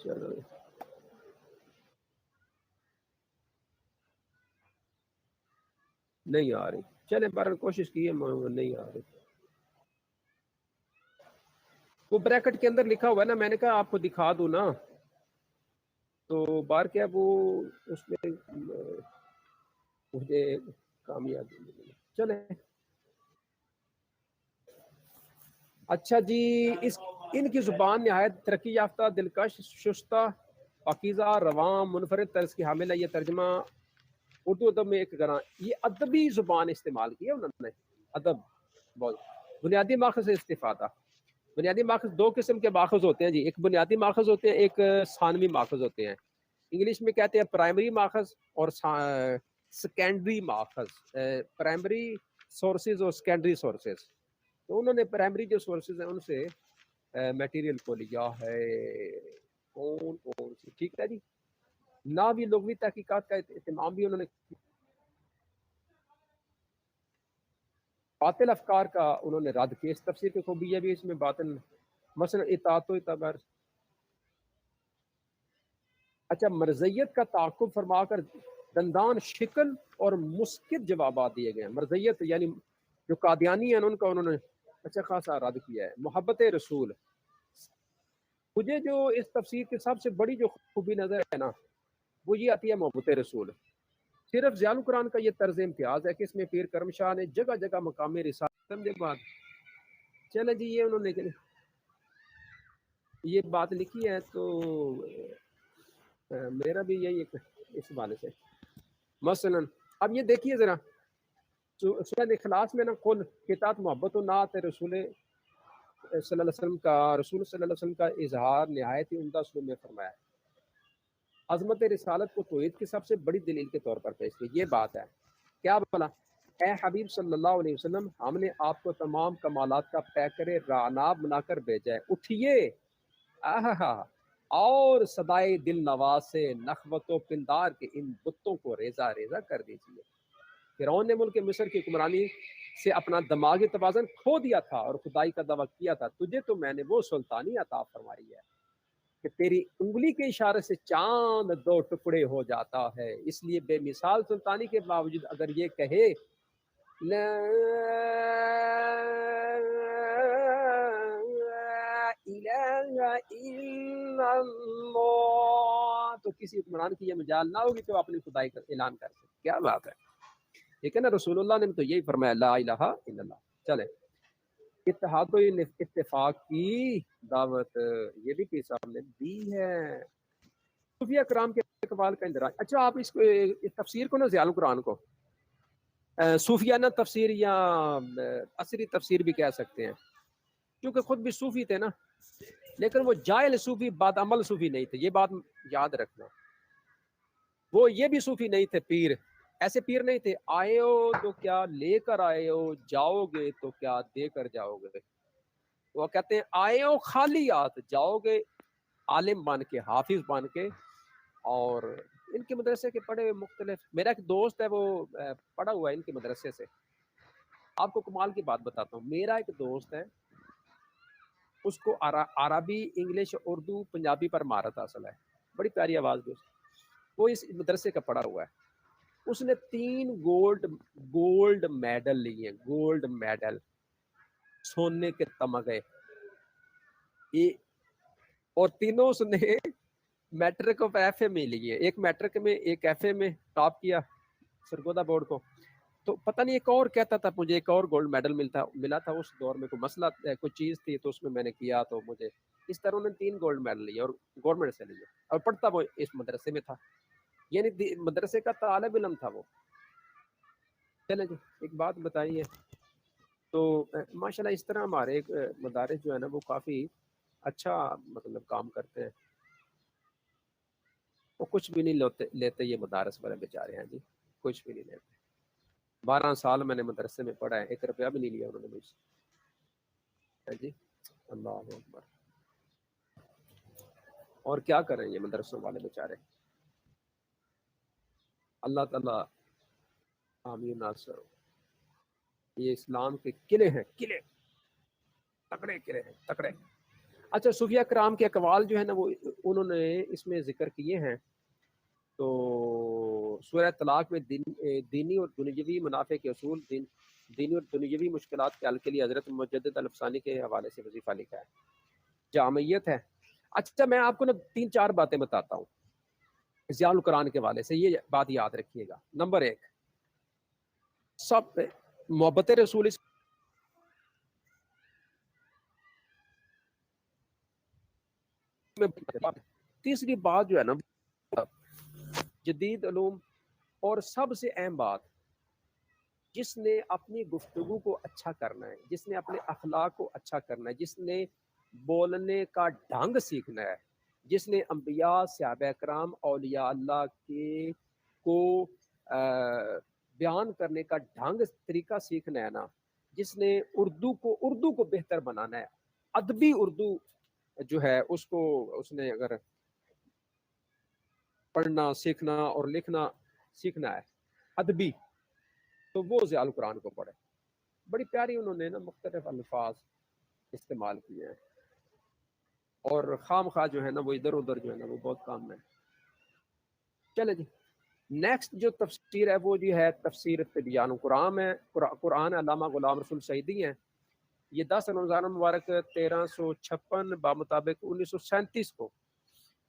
چلو نہیں آ رہی، چلے بہرحال کوشش کی ہے، نہیں آ رہی۔ وہ بریکٹ کے اندر لکھا ہوا ہے نا، میں نے کہا آپ کو دکھا دوں نا، تو بار کیا وہ اس میں مجھے کامیابی ملی۔ چلے اچھا جی، ان کی زبان نہایت ترقی یافتہ، دلکش، شستہ، پاکیزہ، رواں، منفرد طرز کی حامل ہے۔ یہ ترجمہ اردو ادب میں ایک گراں، یہ ادبی زبان استعمال کی ہے انہوں نے، ادب بہت بنیادی ماخذ سے استفادہ۔ بنیادی ماخذ دو قسم کے ماخذ ہوتے ہیں جی، ایک بنیادی ماخذ ہوتے ہیں، ایک ثانوی ماخذ ہوتے ہیں۔ انگلش میں کہتے ہیں پرائمری ماخذ اور سیکنڈری ماخذ، پرائمری سورسز اور سیکنڈری سورسز۔ تو انہوں نے پرائمری جو سورسز ہیں ان سے میٹیریل کو لیا ہے، کون کون سی، ٹھیک ہے جی۔ نہ بھی لغوی تحقیقات کا اہتمام بھی انہوں نے، باطل افکار کا انہوں نے رد کیا، اس تفسیر کی خوبی ہے بھی اس میں باطل، مثلا اطاعت و اتبار۔ اچھا، مرضیت کا تعاقب فرما کر دندان شکن اور مسکت جوابات دیے گئے ہیں۔ مرضیت یعنی جو قادیانی ہیں ان کا انہوں نے اچھا خاصا رد کیا ہے. محبت رسول، مجھے جو اس تفسیر کی سب سے بڑی جو خوبی نظر ہے نا وہ یہ آتی ہے محبت رسول. صرف ضیاء القرآن کا یہ طرز امتیاز ہے کہ اس میں پیر کرم شاہ نے جگہ جگہ مقام رسالت سمجھے بات. چلے جی یہ انہوں نے یہ بات لکھی ہے تو میرا بھی یہی ایک اس حوالے سے. مثلا اب یہ دیکھیے ذرا سورہ اخلاص میں نا کل کتاب محبت و نعت رسول صلی اللہ علیہ وسلم کا، رسول صلی اللہ علیہ وسلم کا اظہار نہایت ہی عمدہ اسلوب میں فرمایا ہے. عظمت رسالت کو توحید کی سب سے بڑی دلیل کے طور پر پیش کی. یہ بات ہے کیا بولا، اے حبیب صلی اللہ علیہ وسلم ہم نے آپ کو تمام کمالات کا پیکر رعناب بنا کر بھیجا ہے. اٹھیے آہا اور صدائے دل نواز سے نخوت و پندار کے ان بتوں کو ریزہ ریزہ کر دیجیے. فرعون نے ملک مصر کی حکمرانی سے اپنا دماغی توازن کھو دیا تھا اور خدائی کا دعویٰ کیا تھا. تجھے تو میں نے وہ سلطانی عطا فرمائی ہے کہ تیری انگلی کے اشارے سے چاند دو ٹکڑے ہو جاتا ہے. اس لیے بے مثال سلطانی کے باوجود اگر یہ کہے لا الہ الا اللہ تو کسی حکمران کی یہ مجال نہ ہوگی کہ وہ اپنی خدائی کا اعلان کر سکے. کیا بات ہے، ٹھیک ہے نا. رسول اللہ نے تو یہی فرمایا لا الہ الا اللہ. چلے اتحاد و اتفاق کی دعوت یہ بھی پیر صاحب نے دی ہے. صوفیہ کرام کے اقوال کا اندراج. اچھا آپ اس کو اس تفسیر کو نا ضیاء القرآن کو صوفیانہ تفسیر یا عصری تفسیر بھی کہہ سکتے ہیں کیونکہ خود بھی صوفی تھے نا، لیکن وہ جاہل صوفی بد عمل صوفی نہیں تھے. یہ بات یاد رکھنا، وہ یہ بھی صوفی نہیں تھے. پیر ایسے پیر نہیں تھے آئے ہو تو کیا لے کر آئے ہو، جاؤ گے تو کیا دے کر جاؤ گے. وہ کہتے ہیں آئے ہو خالی ہاتھ، جاؤ گے عالم بن کے، حافظ بن کے. اور ان کے مدرسے کے پڑھے مختلف، میرا ایک دوست ہے وہ پڑھا ہوا ہے ان کے مدرسے سے. آپ کو کمال کی بات بتاتا ہوں، میرا ایک دوست ہے اس کو عربی، انگلش، اردو، پنجابی پر مہارت حاصل ہے، بڑی پیاری آواز بھی. وہ اس مدرسے کا پڑھا ہوا ہے. اس نے 3 گولڈ میڈل لیے، گولڈ میڈل، سونے کے تمغے. اور تینوں اس نے میٹرک اور ایف اے میں لیے. ایک میٹرک میں، ایک ایف اے میں ٹاپ کیا سرگودا بورڈ کو. تو پتہ نہیں ایک اور کہتا تھا مجھے ایک اور گولڈ میڈل ملا تھا اس دور میں. کوئی مسئلہ کوئی چیز تھی تو اس میں نے کیا تو مجھے اس طرح انہوں نے 3 گولڈ میڈل لیے اور گورنمنٹ سے لیے. اور پڑھتا وہ اس مدرسے میں تھا، یعنی مدرسے کا طالب علم تھا وہ. چلیں جی ایک بات بتائیے تو ماشاءاللہ اس طرح ہمارے ایک مدارس جو ہے نا وہ کافی اچھا مطلب کام کرتے ہیں. وہ کچھ بھی نہیں لیتے یہ مدارس والے بیچارے ہیں جی، کچھ بھی نہیں لیتے. 12 سال میں نے مدرسے میں پڑھا ہے، 1 روپیہ بھی نہیں لیا انہوں نے مجھ سے جی. اللہ اکبر. اور کیا کریں یہ مدرسوں والے بیچارے. اللہ تعالیٰ آمین ناصر. یہ اسلام کے قلعے ہیں، قلعے تکڑے قلعے ہیں، تکڑے. اچھا صوفیہ کرام کے اقوال جو ہے نا وہ انہوں نے اس میں ذکر کیے ہیں. تو سورہ طلاق میں دینی اور دنیوی منافع کے اصول، دینی اور دنیوی مشکلات کے حل کے لیے حضرت مجدد الفسانی کے حوالے سے وظیفہ لکھا ہے. جامعیت ہے. اچھا میں آپ کو نا 3-4 باتیں بتاتا ہوں ضیاء القرآن کے حوالے سے، یہ بات یاد رکھیے گا. نمبر 1، سب محبت رسول. تیسری بات جو ہے نا جدید علوم، اور سب سے اہم بات، جس نے اپنی گفتگو کو اچھا کرنا ہے، جس نے اپنے اخلاق کو اچھا کرنا ہے، جس نے بولنے کا ڈھنگ سیکھنا ہے، جس نے انبیاء، صحابہ کرام، اولیاء اللہ کے کو بیان کرنے کا ڈھنگ طریقہ سیکھنا ہے نا، جس نے اردو کو بہتر بنانا ہے، ادبی اردو جو ہے اس نے اگر پڑھنا سیکھنا اور لکھنا سیکھنا ہے ادبی، تو وہ ضیاء القرآن کو پڑھے. بڑی پیاری انہوں نے نا مختلف الفاظ استعمال کیے ہیں، اور خام خواہ جو ہے نا وہ ادھر ادھر جو ہے نا وہ بہت کام ہے. چلے جی نیکسٹ جو تفسیر ہے وہ جو ہے تفسیر تبیان القرآن ہے، قرآن علامہ غلام رسول سعیدی ہیں. یہ 10 رمضان المبارک 1356 بمطابق 1937 کو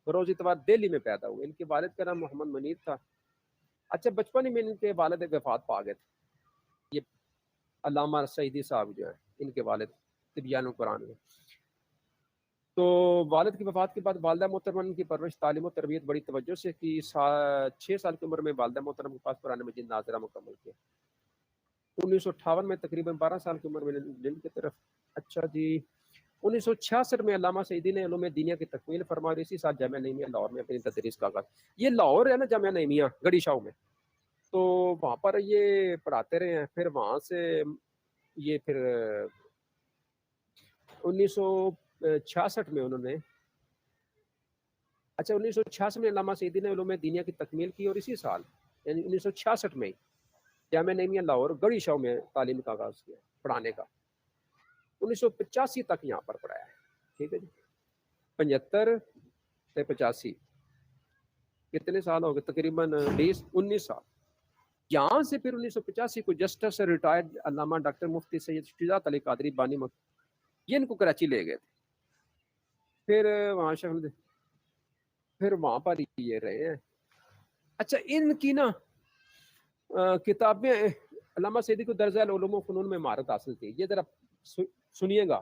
روز اتوار دہلی میں پیدا ہوئے. ان کے والد کا نام محمد منیر تھا. اچھا بچپن ہی میں ان کے والد وفات پا گئے تھے. یہ علامہ سعیدی صاحب جو ہیں ان کے والد تبیان القرآن میں. تو والد کی وفات کے بعد والدہ محترمہ کی پرورش تعلیم و تربیت بڑی توجہ سے کی. 6 سال کی عمر میں والدہ محترمہ کے پاس قرآن مجید ناظرہ مکمل کیا. 1958 میں تقریباً 12 سال کی عمر میں دل کی طرف. اچھا جی 1966 میں علامہ سعیدی نے علوم دینیا کی تکمیل فرما. اسی سال جامعہ نعیمیہ لاہور میں اپنی تدریس کا آغاز. یہ لاہور ہے نا جامعہ نعیمیہ گڑی شاہو میں، تو وہاں پر یہ پڑھاتے رہے ہیں. پھر وہاں سے یہ پھر 1966 میں انہوں نے 1966 میں علامہ سعیدی نے علوم دینیا کی تکمیل کی، اور اسی سال یعنی 1966 میں جامعہ نعیمیہ لاہور گڑی شاہو میں تعلیم کا آغاز کیا پڑھانے کا. 1985 تک یہاں پر پڑھایا ہے. ٹھیک ہے جی 75 سے 85 کتنے سال ہو گئے؟ تقریباً 19 سال. یہاں سے پھر 1985 کو جسٹس ریٹائرڈ علامہ ڈاکٹر مفتی سید شجاعت علی قادری بانی یہ ان کو کراچی لے گئے تھے. پھر وہاں پھر وہاں پر یہ رہے ہیں. اچھا ان کی نا کتابیں علامہ سعیدی کو درجہ العلوم و فنون میں مہارت حاصل تھی. یہ ذرا سنیے گا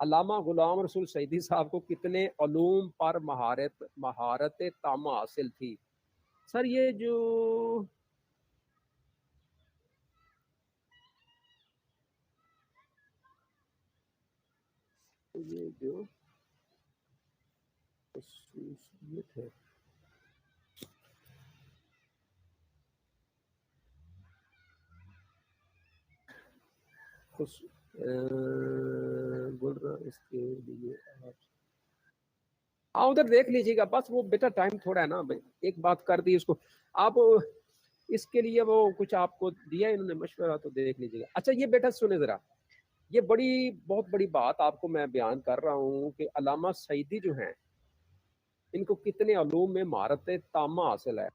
علامہ غلام رسول سعیدی صاحب کو کتنے علوم پر مہارت تامہ حاصل تھی. سر یہ جو خصوصیت ہے بول رہا اس کے لیے آپ ادھر دیکھ لیجیے گا. بس وہ بیٹا ٹائم تھوڑا ہے نا، ایک بات کر دی اس کو آپ. اس کے لیے وہ کچھ آپ کو دیا انہوں نے مشورہ، تو دیکھ لیجیے گا. اچھا یہ بیٹا سنیں ذرا، یہ بہت بڑی بات آپ کو میں بیان کر رہا ہوں کہ علامہ سعیدی جو ہیں ان کو کتنے علوم میں مہارت تامہ حاصل ہے.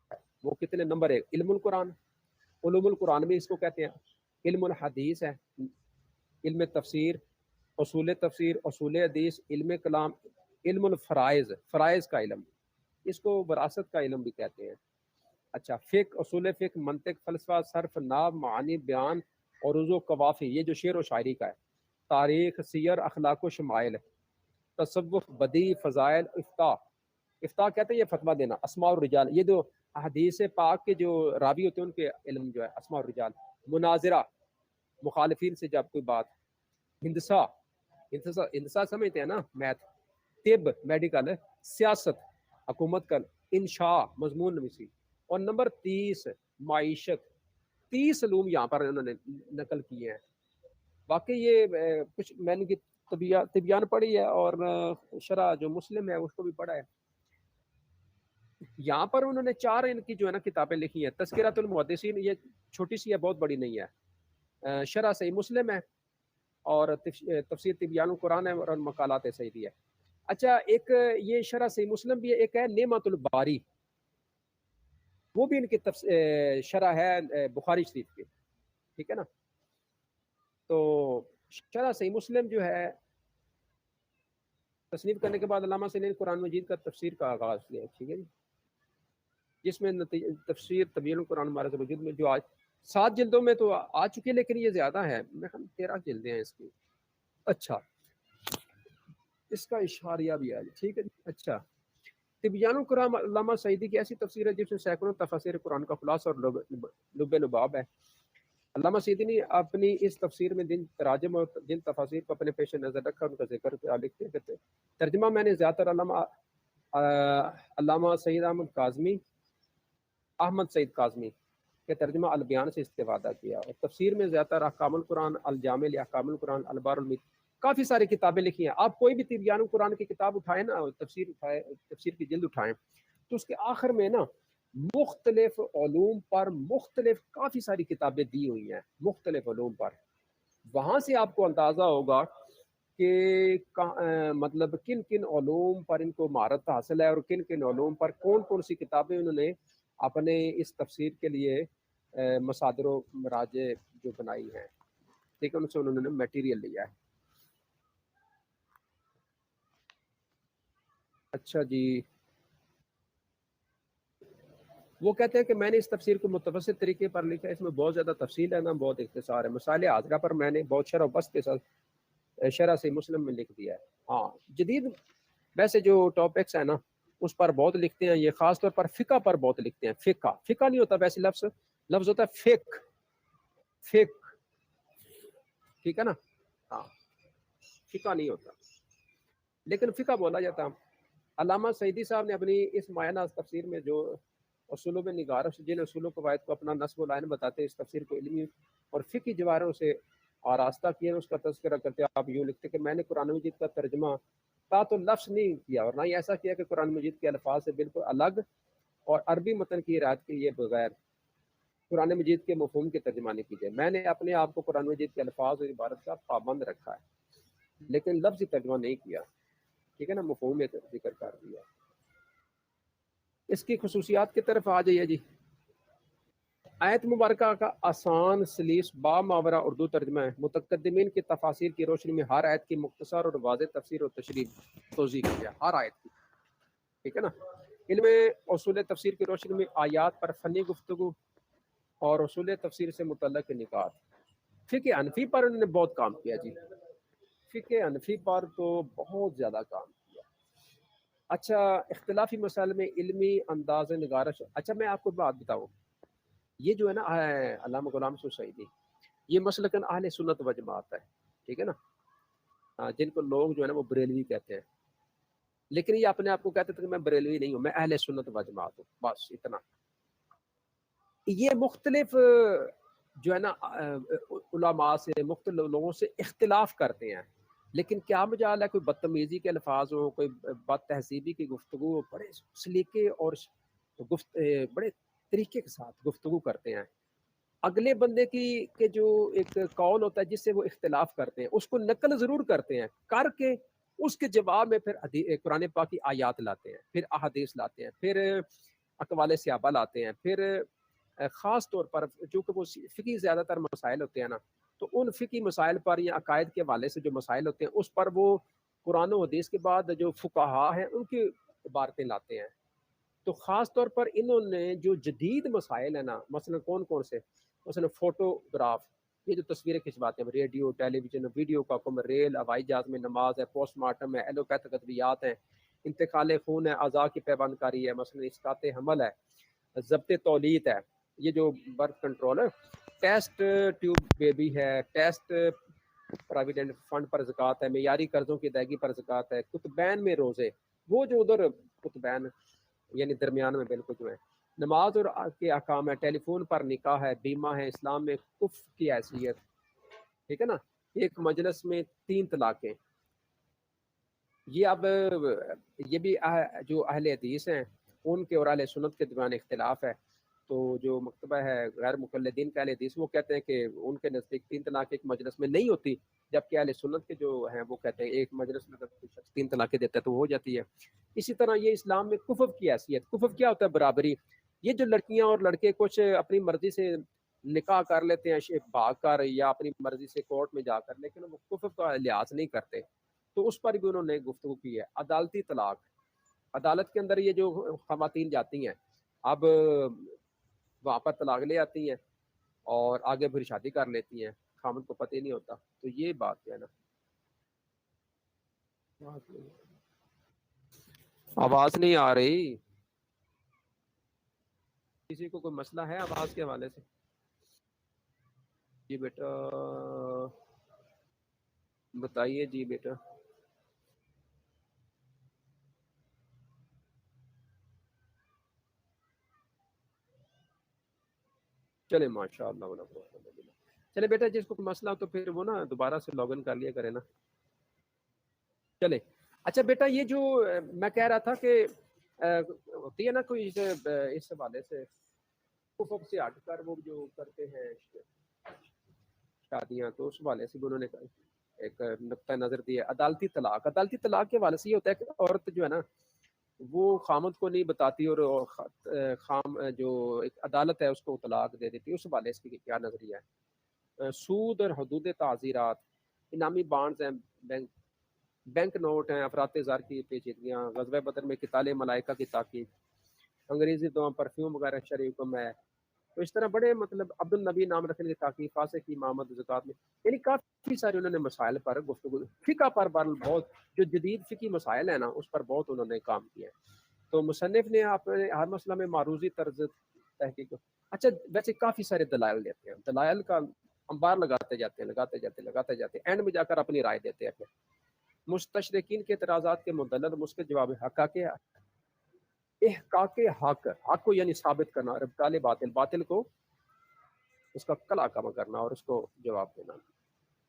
وہ کتنے نمبر 1 علم القرآن، علوم القرآن میں اس کو کہتے ہیں. علم الحدیث ہے، علم تفسیر، اصول حدیث، علم کلام، علم الفرائض، فرائض کا علم، اس کو وراثت کا علم بھی کہتے ہیں. اچھا فقہ، اصول فقہ، منطق، فلسفہ، صرف، نحو، معانی، بیان، عروض و قوافی، یہ جو شعر و شاعری کا ہے، تاریخ، سیر، اخلاق و شمائل، تصوف، بدیع، فضائل، افتاء کہتے ہیں یہ فتویٰ دینا، اسماء الرجال، یہ جو حدیث پاک کے جو راوی ہوتے ہیں ان کے علم جو ہے اسماء الرجال، مناظرہ، مخالفین سے جب کوئی بات، ہندسہ سمجھتے ہیں نا، میتھ، طب، میڈیکل، سیاست، حکومت کا، انشاء، مضمون نویسی، اور نمبر 30 معیشت. 30 علوم یہاں پر انہوں نے نقل کیے ہیں. واقعی یہ کچھ میں نے طبیان پڑھی ہے اور شرح جو مسلم ہے اس کو بھی پڑھا ہے. یہاں پر انہوں نے 4 ان کی جو ہے نا کتابیں لکھی ہیں. تذکرۃ المحدثین، یہ چھوٹی سی ہے، بہت بڑی نہیں ہے. شرح صحیح مسلم ہے، اور تفسیر تبیان القرآن ہے، اور مقالات سعیدی ہے. اچھا ایک یہ شرح صحیح مسلم بھی ہے، ایک ہے نعمت الباری، وہ بھی ان کی شرح ہے بخاری شریف کی. ٹھیک ہے نا. تو شرح صحیح مسلم جو ہے تصنیف کرنے کے بعد علامہ سعیدی نے قرآن مجید کا تفسیر کا آغاز کیا. ٹھیک ہے جی، جس میں تفسیر تبیان القرآن مہارت وجود میں جو آج 7 جلدوں میں تو آ چکی ہے، لیکن یہ زیادہ ہے، میں 13 جلدیں ہیں اس کی. اچھا اس کا اشاریہ بھی ہے. ٹھیک ہے جی. اچھا تبیان القرآن علامہ سعیدی کی ایسی تفسیر ہے جس میں سینکڑوں تفاسیر قرآن کا خلاصہ اور لب لباب ہے. علامہ سعیدی نے اپنی اس تفسیر میں جن تراجم اور جن تفاسیر کو اپنے پیش نظر رکھا ان کا ذکر لکھتے ہیں. ترجمہ میں نے زیادہ تر علامہ سعید احمد سعید کاظمی کے ترجمہ البیان سے استفادہ کیا، اور تفسیر میں زیادہ تر احکام القرآن، الجامع لاحکام القرآن، البار المید، کافی ساری کتابیں لکھی ہیں. آپ کوئی بھی تبیان القرآن کی کتاب اٹھائیں نا، تفسیر کی جلد اٹھائیں، تو اس کے آخر میں نا مختلف علوم پر کافی ساری کتابیں دی ہوئی ہیں مختلف علوم پر. وہاں سے آپ کو اندازہ ہوگا کہ مطلب کن کن علوم پر ان کو مہارت حاصل ہے، اور کن کن علوم پر کون کون سی کتابیں انہوں نے اپنے اس تفسیر کے لیے مصادر و مراجع جو بنائی ہیں، ٹھیک ہے، ان سے انہوں نے میٹیریل لیا ہے. اچھا جی، وہ کہتے ہیں کہ میں نے اس تفسیر کو متوسط طریقے پر لکھا ہے، اس میں بہت زیادہ تفصیل ہے نا، بہت اختصار ہے. مسائل حاضرہ پر میں نے بہت شرح و بسط کے ساتھ شرح سے مسلم میں لکھ دیا ہے. ہاں جدید ویسے جو ٹاپکس ہیں نا اس پر بہت لکھتے ہیں، یہ خاص طور پر فقہ پر بہت لکھتے ہیں. فقہ نہیں ہوتا ویسے لفظ ہوتا ہے فقہ، ٹھیک ہے نا. ہاں فقہ نہیں ہوتا لیکن فقہ بولا جاتا. علامہ سعیدی صاحب نے اپنی اس معنی تفسیر میں جو اصولوں میں نگارش، جن اصول و قواعد کو اپنا نصب و لائن بتاتے ہیں، اس تفسیر کو علمی اور فقہی جواہروں سے آراستہ کیا، اس کا تذکرہ کرتے. آپ یوں لکھتے کہ میں نے قرآن مجید کا ترجمہ تا تو لفظ نہیں کیا، اور نہ ہی ایسا کیا کہ قرآن مجید کے الفاظ سے بالکل الگ اور عربی متن کی رعایت کے لیے بغیر قرآن مجید کے مفہوم کے ترجمانی کی جائے. میں نے اپنے آپ کو قرآن مجید کے الفاظ اور عبارت کا پابند رکھا ہے لیکن لفظی ترجمہ نہیں کیا، ٹھیک ہے نا، مفہوم میں ذکر کر دیا. اس کی خصوصیات کی طرف آ جائیے جی. آیت مبارکہ کا آسان سلیس با ماورا اردو ترجمہ ہے. متقدمین کی تفاسیر کی روشنی میں ہر آیت کی مختصر اور واضح تفسیر اور تشریح توضیح کی ہے، ہر آیت کی، ٹھیک ہے نا. علم اصول تفسیر کی روشنی میں آیات پر فنی گفتگو اور اصول تفسیر سے متعلق نکات. فقہ حنفی پر انہوں نے بہت کام کیا جی، فقہ حنفی پر تو بہت زیادہ کام کیا. اچھا، اختلافی مسائل میں علمی انداز نگارش. اچھا میں آپ کو بات بتاؤں، یہ جو ہے نا علامہ غلام رسول سعیدی، یہ مسلکن اہل سنت و جماعت ہے، ٹھیک ہے نا، جن کو لوگ جو ہے نا وہ بریلوی کہتے ہیں، لیکن یہ اپنے آپ کو کہتے تھے کہ میں بریلوی نہیں ہوں، میں اہل سنت و جماعت ہوں، بس اتنا. یہ مختلف جو ہے نا علماء سے، مختلف لوگوں سے اختلاف کرتے ہیں، لیکن کیا مجال ہے کوئی بدتمیزی کے الفاظ ہو، کوئی بد تہذیبی کی گفتگو ہو، بڑے سلیقے اور بڑے طریقے کے ساتھ گفتگو کرتے ہیں. اگلے بندے کی کہ جو ایک قول ہوتا ہے جس سے وہ اختلاف کرتے ہیں اس کو نقل ضرور کرتے ہیں، کر کے اس کے جواب میں پھر قرآن پاک کی آیات لاتے ہیں، پھر احادیث لاتے ہیں، پھر اقوال صحابہ لاتے ہیں، پھر خاص طور پر چونکہ وہ فقہی زیادہ تر مسائل ہوتے ہیں نا، تو ان فقہی مسائل پر یا عقائد کے حوالے سے جو مسائل ہوتے ہیں اس پر وہ قرآن و حدیث کے بعد جو فقہا ہیں ان کی عبارتیں لاتے ہیں. تو خاص طور پر انہوں نے جو جدید مسائل ہیں نا، مثلا کون سے، مثلا فوٹوگراف، یہ جو تصویریں کھنچواتے ہیں، ریڈیو، ٹیلی ویژن، ویڈیو کا حکم، ریل، ہوائی جہاز میں نماز ہے، پوسٹ مارٹم ہے، ایلوپیتھک ادویات ہیں، انتقال خون ہے، اعضاء کی پیوند کاری ہے، مثلا اسقاط حمل ہے، ضبط تولید ہے، یہ جو برتھ کنٹرول ہے، ٹیسٹ ٹیوب بیبی ہے، ٹیسٹ پراویڈنٹ فنڈ پر زکوٰۃ ہے، معیاری قرضوں کی ادائیگی پر زکوٰۃ ہے، قطبین میں روزے، وہ جو ادھر قطبین یعنی درمیان میں بالکل جو ہے، نماز اور کے احکام ہے، ٹیلی فون پر نکاح ہے، بیمہ ہے، اسلام میں کفر کی حیثیت، ٹھیک ہے نا، ایک مجلس میں 3 طلاقیں. یہ اب یہ بھی جو اہل حدیث ہیں ان کے اور اہل سنت کے درمیان اختلاف ہے. تو جو مکتبہ ہے غیر مقلدین کا اہل حدیث، وہ کہتے ہیں کہ ان کے نزدیک 3 طلاق ایک مجلس میں نہیں ہوتی، جبکہ اہل سنت کے جو ہیں وہ کہتے ہیں ایک مجلس میں اگر کوئی شخص 3 طلاقیں دیتا ہے تو وہ ہو جاتی ہے. اسی طرح یہ اسلام میں کفر کی حیثیت. کفر کیا ہوتا ہے؟ برابری. یہ جو لڑکیاں اور لڑکے کچھ اپنی مرضی سے نکاح کر لیتے ہیں بھاگ کر یا اپنی مرضی سے کورٹ میں جا کر، لیکن وہ کفر کا لحاظ نہیں کرتے، تو اس پر بھی انہوں نے گفتگو کی ہے. عدالتی طلاق، عدالت کے اندر یہ جو خواتین جاتی ہیں اب وہاں پر طلاق لے آتی ہیں اور آگے پھر شادی کر لیتی ہیں، خامد کو پتہ ہی نہیں ہوتا. تو یہ بات ہے نا. آواز نہیں آ رہی، کسی کو کوئی مسئلہ ہے آواز کے حوالے سے؟ جی بیٹا بتائیے. جی بیٹا چلے ماشاء اللہ. چلے بیٹا جس کو مسئلہ ہو تو پھر وہ نا دوبارہ سے لاگ ان کر لیا کرے نا. چلے اچھا بیٹا، یہ جو میں کہہ رہا تھا کہ ہوتی ہے نا کوئی اس حوالے سے کفر سے ہٹ کر وہ جو کرتے ہیں شادیاں، تو اس حوالے سے بھی انہوں نے ایک نقطہ نظر دیا. عدالتی طلاق، عدالتی طلاق کے حوالے سے یہ ہوتا ہے کہ عورت جو ہے نا وہ خامد کو نہیں بتاتی اور خام جو ایک عدالت ہے اس کو طلاق دے دیتی ہے، اس والے اس کی کیا نظریہ ہے؟ سود اور حدود تعزیرات، انعامی بانڈز ہیں، بینک نوٹ ہیں، افراط زر کی پیچیدگیاں، غزوہ بدر میں قتال ملائکہ کی تاکید، انگریزی دوا پرفیوم وغیرہ شرعی حکم ہے. تو اس طرح بڑے مطلب عبد النبی نام رکھنے کی تاکید، فاسق کی امامت زکوٰۃ میں، یعنی کافی سارے انہوں نے مسائل پر گفتگو، فقہ پر بہت جو جدید فقی مسائل ہیں نا اس پر بہت انہوں نے کام کیا ہے. تو مصنف نے اپنے ہر مسئلہ میں معروضی طرز تحقیق. اچھا ویسے کافی سارے دلائل دیتے ہیں، دلائل کا انبار لگاتے جاتے ہیں اینڈ میں جا کر اپنی رائے دیتے ہیں. پھر مستشرقین کے اعتراضات کے مدلل مثبت جواب احقاق حق کو یعنی ثابت کرنا، اور ابطال باطل کو اس کا کلا کما کرنا اور اس کو جواب دینا.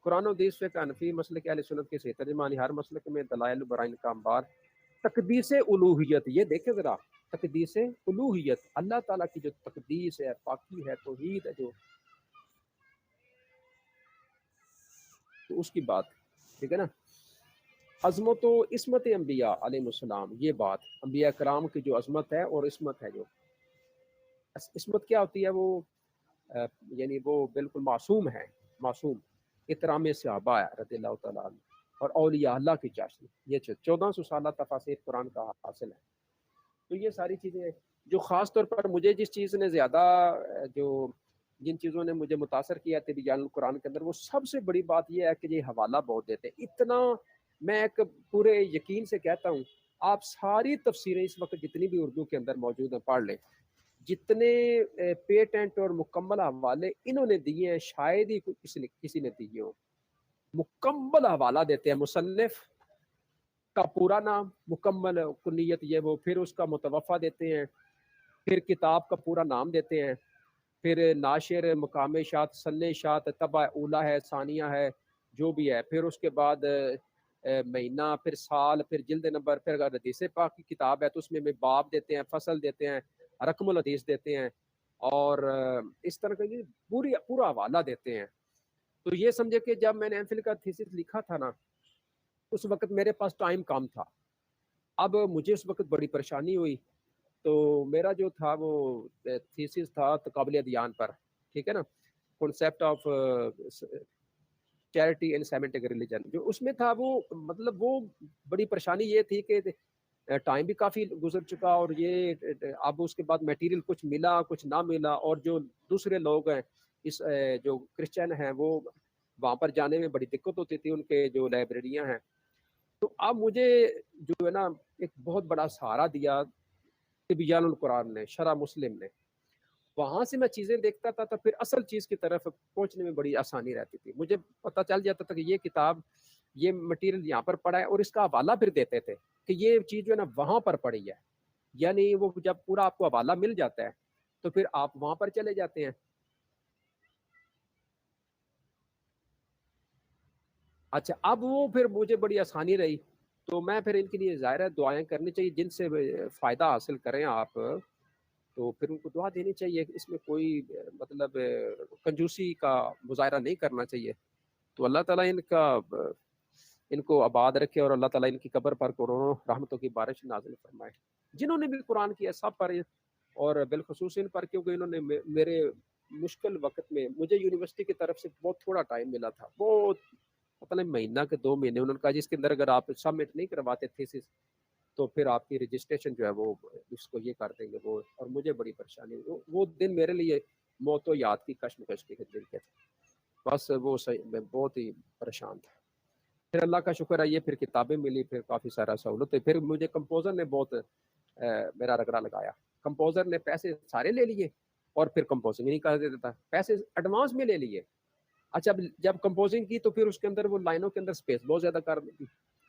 قرآن و حدیث سے حنفی مسلک اہل سنت کے صحیح ترجمانی، ہر مسلک میں دلائل برائن کا انبار. تقدیس الوہیت، یہ دیکھیں ذرا، تقدیس الوہیت، اللہ تعالیٰ کی جو تقدیس ہے، پاکی ہے، توحید ہے جو، تو اس کی بات، ٹھیک ہے نا. عظمت و عصمت انبیاء علیہ السلام، یہ بات انبیاء کرام کی جو عظمت ہے اور عصمت ہے، جو عصمت کیا ہوتی ہے، وہ یعنی وہ بالکل معصوم ہے، معصوم. احترام صحابہ رضی اللہ تعالیٰ عنہ اور اولیاء اللہ کی چاشنی، یہ 1400 سالہ تفاسیر قرآن کا حاصل ہے. تو یہ ساری چیزیں جو خاص طور پر مجھے جس چیز نے زیادہ جو جن چیزوں نے مجھے متاثر کیا تبیان القرآن کے اندر، وہ سب سے بڑی بات یہ ہے کہ یہ حوالہ بہت دیتے ہیں. اتنا میں ایک پورے یقین سے کہتا ہوں، آپ ساری تفسیریں اس وقت جتنی بھی اردو کے اندر موجود ہیں پڑھ لیں، جتنے پیٹنٹ اور مکمل حوالے انہوں نے دیے ہیں شاید ہی کسی نے دیے ہوں. مکمل حوالہ دیتے ہیں، مصنف کا پورا نام، مکمل کنیت یہ وہ، پھر اس کا متوفا دیتے ہیں، پھر کتاب کا پورا نام دیتے ہیں، پھر ناشر، مقام اشاعت، سن اشاعت، طبع اولا ہے، ثانیہ ہے، جو بھی ہے، پھر اس کے بعد مہینہ، پھر سال، پھر جلد نمبر، پھر اگر حدیث پاک کی کتاب ہے تو اس میں باب دیتے ہیں، فصل دیتے ہیں، رقم الحدیث دیتے ہیں، اور اس طرح کا پورا حوالہ دیتے ہیں. تو یہ سمجھے کہ جب میں نے ایم فل کا تھیسس لکھا تھا نا، اس وقت میرے پاس ٹائم کم تھا. اب مجھے اس وقت بڑی پریشانی ہوئی، تو میرا جو تھا وہ تھیسس تھا تقابل ادیان پر، ٹھیک ہے نا، concept of charity and semantic religion, جو اس میں تھا، وہ مطلب وہ بڑی پریشانی یہ تھی کہ ٹائم بھی کافی گزر چکا، اور یہ اب اس کے بعد میٹیریل کچھ ملا کچھ نہ ملا، اور جو دوسرے لوگ ہیں اس جو کرسچن ہیں وہ وہاں پر جانے میں بڑی دقت ہوتی تھی، ان کے جو لائبریریاں ہیں. تو اب مجھے جو ہے نا ایک بہت بڑا سہارا دیا تبیان القرآن نے، شرح مسلم نے. وہاں سے میں چیزیں دیکھتا تھا تو پھر اصل چیز کی طرف پہنچنے میں بڑی آسانی رہتی تھی. مجھے پتہ چل جاتا تھا کہ یہ کتاب، یہ مٹیریل یہاں پر پڑا ہے، اور اس کا حوالہ پھر دیتے تھے کہ یہ چیز جو ہے نا وہاں پر پڑی ہے. یعنی وہ جب پورا آپ کو حوالہ مل جاتا ہے تو پھر آپ وہاں پر چلے جاتے ہیں. اچھا اب وہ پھر مجھے بڑی آسانی رہی، تو میں پھر ان کے لیے ظاہر ہے دعائیں کرنی چاہیے، جن سے فائدہ حاصل کریں آپ، تو پھر ان کو دعا دینی چاہیے. اس میں کوئی مطلب کنجوسی کا مظاہرہ نہیں کرنا چاہیے. تو اللہ تعالیٰ ان کو آباد رکھے، اور اللہ تعالیٰ ان کی قبر پر کروڑوں رحمتوں کی بارش نازل فرمائے، جنہوں نے بھی قرآن کیا سب پر، اور بالخصوص ان پر، کیونکہ انہوں نے میرے مشکل وقت میں، مجھے یونیورسٹی کی طرف سے بہت تھوڑا ٹائم ملا تھا، بہت مطلب مہینہ کے 2 مہینے، انہوں نے کہا جس کے اندر اگر آپ سبمٹ نہیں کرواتے تھیسس تو پھر آپ کی رجسٹریشن جو ہے وہ اس کو یہ کر دیں گے وہ. اور مجھے بڑی پریشانی، وہ دن میرے لیے موت و یاد کی کشمکش کے دن کے تھے. بس وہ صحیح میں بہت ہی پریشان تھا. پھر اللہ کا شکر ہے یہ پھر کتابیں ملی، پھر کافی سارا سہولت ہے. پھر مجھے کمپوزر نے بہت میرا رگڑا لگایا. کمپوزر نے پیسے سارے لے لیے، اور پھر کمپوزنگ نہیں کر دیتا تھا، پیسے ایڈوانس میں لے لیے. اچھا جب کمپوزنگ کی تو پھر اس کے اندر وہ لائنوں کے اندر سپیس بہت زیادہ کر دی.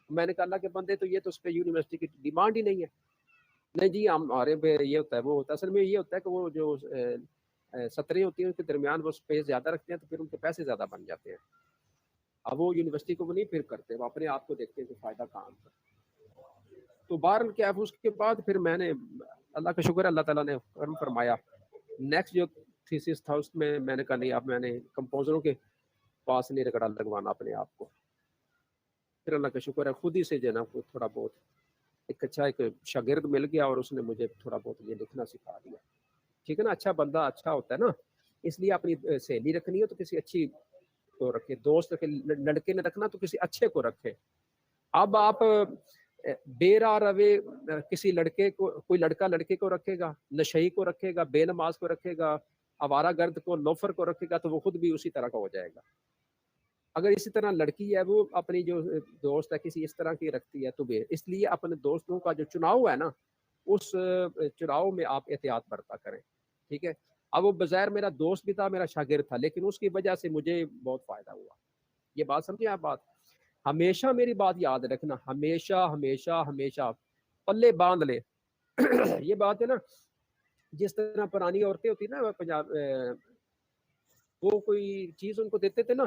میں نے کہا اللہ کے بندے، تو یہ تو اس پہ یونیورسٹی کی ڈیمانڈ ہی نہیں ہے. نہیں جی ہمارے پہ یہ ہوتا ہے وہ ہوتا ہے. اصل میں یہ ہوتا ہے کہ وہ جو سطریں ہوتی ہیں ان کے درمیان وہ سپیس زیادہ رکھتے ہیں، تو پھر ان کے پیسے زیادہ بن جاتے ہیں. اب وہ یونیورسٹی کو وہ نہیں پھر کرتے، وہ اپنے آپ کو دیکھتے ہیں کہ فائدہ کہاں پر. تو بہرحال کیا اس کے بعد پھر میں نے، اللہ کا شکر ہے اللہ تعالیٰ نے کرم فرمایا. نیکسٹ جو تھیسس تھا اس میں نے کہا نہیں، اب میں نے کمپوزروں کے پاس نہیں رگڑا لگوانا اپنے آپ کو. پھر اللہ کا شکر ہے خود ہی سے جو ہے نا تھوڑا بہت ایک اچھا ایک شاگرد مل گیا اور اس نے مجھے تھوڑا بہت یہ لکھنا سکھا دیا. ٹھیک ہے نا. اچھا بندہ اچھا ہوتا ہے نا, اس لیے اپنی سہیلی رکھنی ہے تو کسی اچھی کو رکھے, دوست رکھے, لڑکے نے رکھنا تو کسی اچھے کو رکھے. اب آپ بے راہ روے کسی لڑکے کو, کوئی لڑکا لڑکے کو رکھے گا, نشئی کو رکھے گا, بے نماز کو رکھے گا, آوارہ گرد کو, لوفر کو رکھے گا, تو وہ خود بھی اسی طرح کا ہو جائے گا. اگر اسی طرح لڑکی ہے وہ اپنی جو دوست ہے کسی اس طرح کی رکھتی ہے تو اس لیے اپنے دوستوں کا جو چناؤ ہے نا, اس چناؤ میں آپ احتیاط برتا کریں. ٹھیک ہے. اب وہ بظاہر میرا دوست بھی تھا, میرا شاگرد تھا, لیکن اس کی وجہ سے مجھے بہت فائدہ ہوا. یہ بات سمجھے آپ بات. ہمیشہ میری بات یاد رکھنا, ہمیشہ ہمیشہ ہمیشہ پلے باندھ لے. یہ بات ہے نا, جس طرح پرانی عورتیں ہوتی نا پنجاب, وہ کوئی چیز ان کو دیتے تھے نا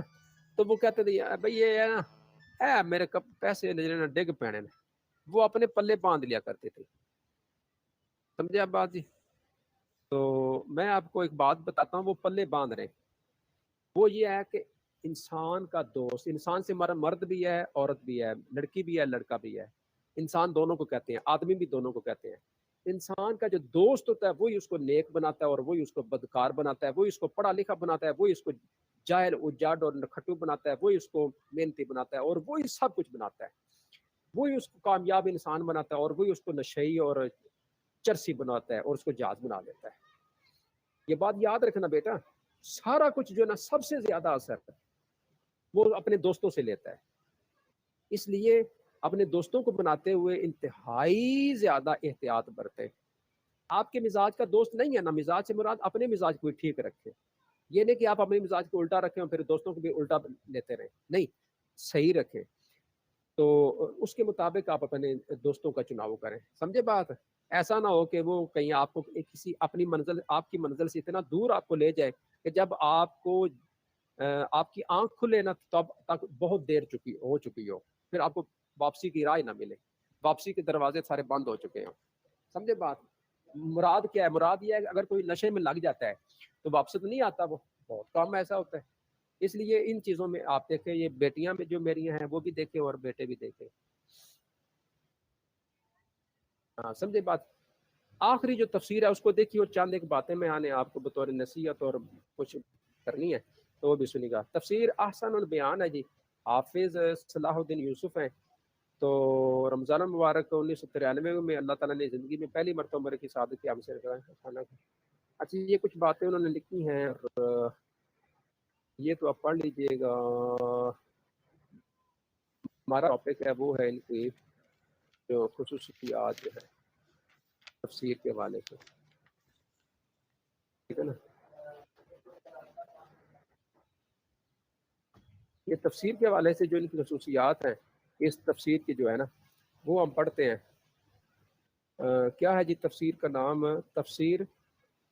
تو وہ کہتے تھے بھائی یہ ہے نا میرے پیسے ڈگ پینے, وہ اپنے پلے باندھ لیا کرتے تھے. سمجھے آپ بات جی. تو میں آپ کو ایک بات بتاتا ہوں, وہ پلے باندھ رہے, وہ یہ ہے کہ انسان کا دوست, انسان سے مرد بھی ہے, عورت بھی ہے, لڑکی بھی ہے, لڑکا بھی ہے, انسان دونوں کو کہتے ہیں, آدمی بھی دونوں کو کہتے ہیں. انسان کا جو دوست ہوتا ہے وہی اس کو نیک بناتا ہے, اور وہی اس کو بدکار بناتا ہے, وہی اس کو پڑھا لکھا بناتا ہے, وہی اس کو جاہل اجاڈ اور نکھٹو بناتا ہے, وہی اس کو محنتی بناتا ہے, اور وہی سب کچھ بناتا ہے. وہی اس کو کامیاب انسان بناتا ہے, اور وہی اس کو نشئی اور چرسی بناتا ہے, اور اس کو جہاز بنا دیتا ہے. یہ بات یاد رکھنا بیٹا, سارا کچھ جو ہے نا سب سے زیادہ اثر وہ اپنے دوستوں سے لیتا ہے. اس لیے اپنے دوستوں کو بناتے ہوئے انتہائی زیادہ احتیاط برتے. آپ کے مزاج کا دوست نہیں ہے نا, مزاج سے مراد اپنے مزاج کو ٹھیک رکھے. یہ نہیں کہ آپ اپنے مزاج کو الٹا رکھیں اور پھر دوستوں کو بھی الٹا لیتے رہیں, نہیں, صحیح رکھیں. تو اس کے مطابق آپ اپنے دوستوں کا چناؤ کریں. سمجھے بات. ایسا نہ ہو کہ وہ کہیں آپ کو کسی اپنی منزل, آپ کی منزل سے اتنا دور آپ کو لے جائے کہ جب آپ کو آپ کی آنکھ کھلے نا تب تک بہت دیر ہو چکی ہو, پھر آپ کو واپسی کی راہ نہ ملے, واپسی کے دروازے سارے بند ہو چکے ہوں. سمجھے بات. مراد کیا ہے, مراد یہ ہے کہ اگر کوئی نشے میں لگ جاتا ہے تو واپس تو نہیں آتا, وہ بہت کام ایسا ہوتا ہے. اس لیے ان چیزوں میں آپ دیکھیں, یہ بیٹیاں میں جو میری ہیں وہ بھی دیکھیں اور بیٹے بھی دیکھیں. ہاں سمجھے بات. آخری جو تفسیر ہے اس کو دیکھیے, اور چاند ایک باتیں میں آنے آپ کو بطور نصیحت اور کچھ کرنی ہے تو وہ بھی سنی گا. تفسیر احسن البیان ہے جی, حافظ صلاح الدین یوسف ہیں. تو رمضان المبارک 1993 میں اللہ تعالیٰ نے زندگی میں پہلی مرتبہ عمر کی سعادت کی حاصل کرایا. اچھا یہ کچھ باتیں انہوں نے لکھی ہیں, اور یہ تو آپ پڑھ لیجئے گا. ہمارا ٹاپک ہے وہ ہے ان کی جو خصوصیات جو ہے تفسیر کے حوالے سے. ٹھیک ہے نا. یہ تفسیر کے حوالے سے جو ان کی خصوصیات ہیں اس تفسیر کی جو ہے نا وہ ہم پڑھتے ہیں. کیا ہے جی تفسیر کا نام؟ تفسیر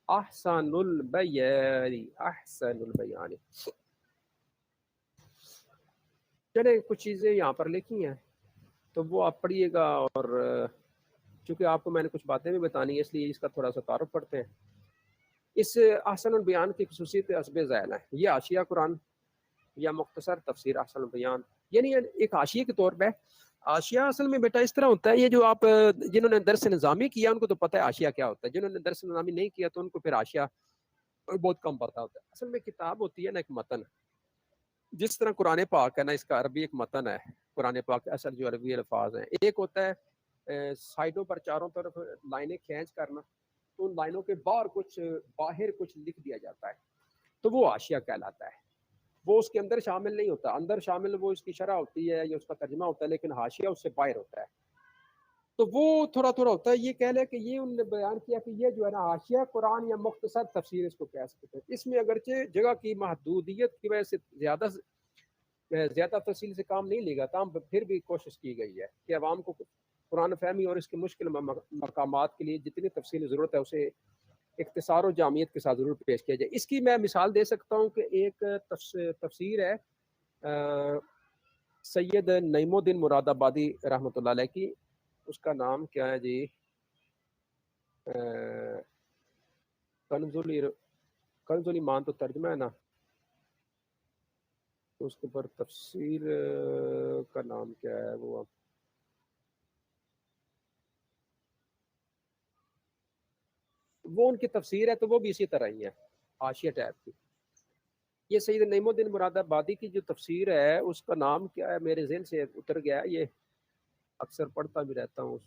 احسن البیان. احسن البیان. چلے کچھ چیزیں یہاں پر لکھی ہیں تو وہ آپ پڑھیے گا, اور چونکہ آپ کو میں نے کچھ باتیں بھی بتانی ہے اس لیے اس کا تھوڑا سا تعارف پڑھتے ہیں. اس احسن البیان کی خصوصیت حسب ذیل ہے. یہ حاشیہ قرآن یا مختصر تفسیر احسن البیان, یعنی ایک حاشیے کے طور پہ. حاشیہ اصل میں بیٹا اس طرح ہوتا ہے, یہ جو آپ جنہوں نے درس نظامی کیا ان کو تو پتہ ہے حاشیہ کیا ہوتا ہے, جنہوں نے درس نظامی نہیں کیا تو ان کو پھر حاشیہ بہت کم پتہ ہوتا ہے. اصل میں کتاب ہوتی ہے نا ایک متن, جس طرح قرآن پاک ہے نا اس کا عربی ایک متن ہے. قرآن پاک اصل جو عربی الفاظ ہیں, ایک ہوتا ہے سائڈوں پر چاروں طرف لائنیں کھینچ کرنا, تو ان لائنوں کے باہر کچھ لکھ دیا جاتا ہے تو وہ حاشیہ کہلاتا ہے. وہ اس کے اندر شامل نہیں ہوتا, اندر شامل وہ اس کی شرح ہوتی ہے یا اس کا ترجمہ ہوتا ہے, لیکن حاشیہ اس سے باہر ہوتا ہے. تو وہ تھوڑا تھوڑا ہوتا ہے. یہ کہہ لے کہ یہ انہوں نے بیان کیا کہ یہ جو ہے نا حاشیہ قرآن یا مختصر تفسیر اس کو کہہ سکتے ہیں. اس میں اگرچہ جگہ کی محدودیت کی وجہ سے زیادہ تفصیل سے کام نہیں لے گا, تاہم پھر بھی کوشش کی گئی ہے کہ عوام کو قرآن فہمی اور اس کے مشکل مقامات کے لیے جتنی تفصیلی ضرورت ہے اسے اختصار و جامعیت کے ساتھ ضرور پیش کیا جائے. اس کی میں مثال دے سکتا ہوں کہ ایک تفسیر ہے سید نعیم الدین مراد آبادی رحمۃ اللہ علیہ کی. اس کا نام کیا ہے جی؟ کنز الایمان تو ترجمہ ہے نا, تو اس کے اوپر تفسیر کا نام کیا ہے وہ؟ وہ ان کی تفسیر ہے تو وہ بھی اسی طرح ہی ہے حاشیہ ٹائپ کی. یہ سید نعیم الدین مراد آبادی کی جو تفسیر ہے اس کا نام کیا ہے میرے ذہن سے اتر گیا ہے, یہ اکثر پڑھتا بھی رہتا ہوں,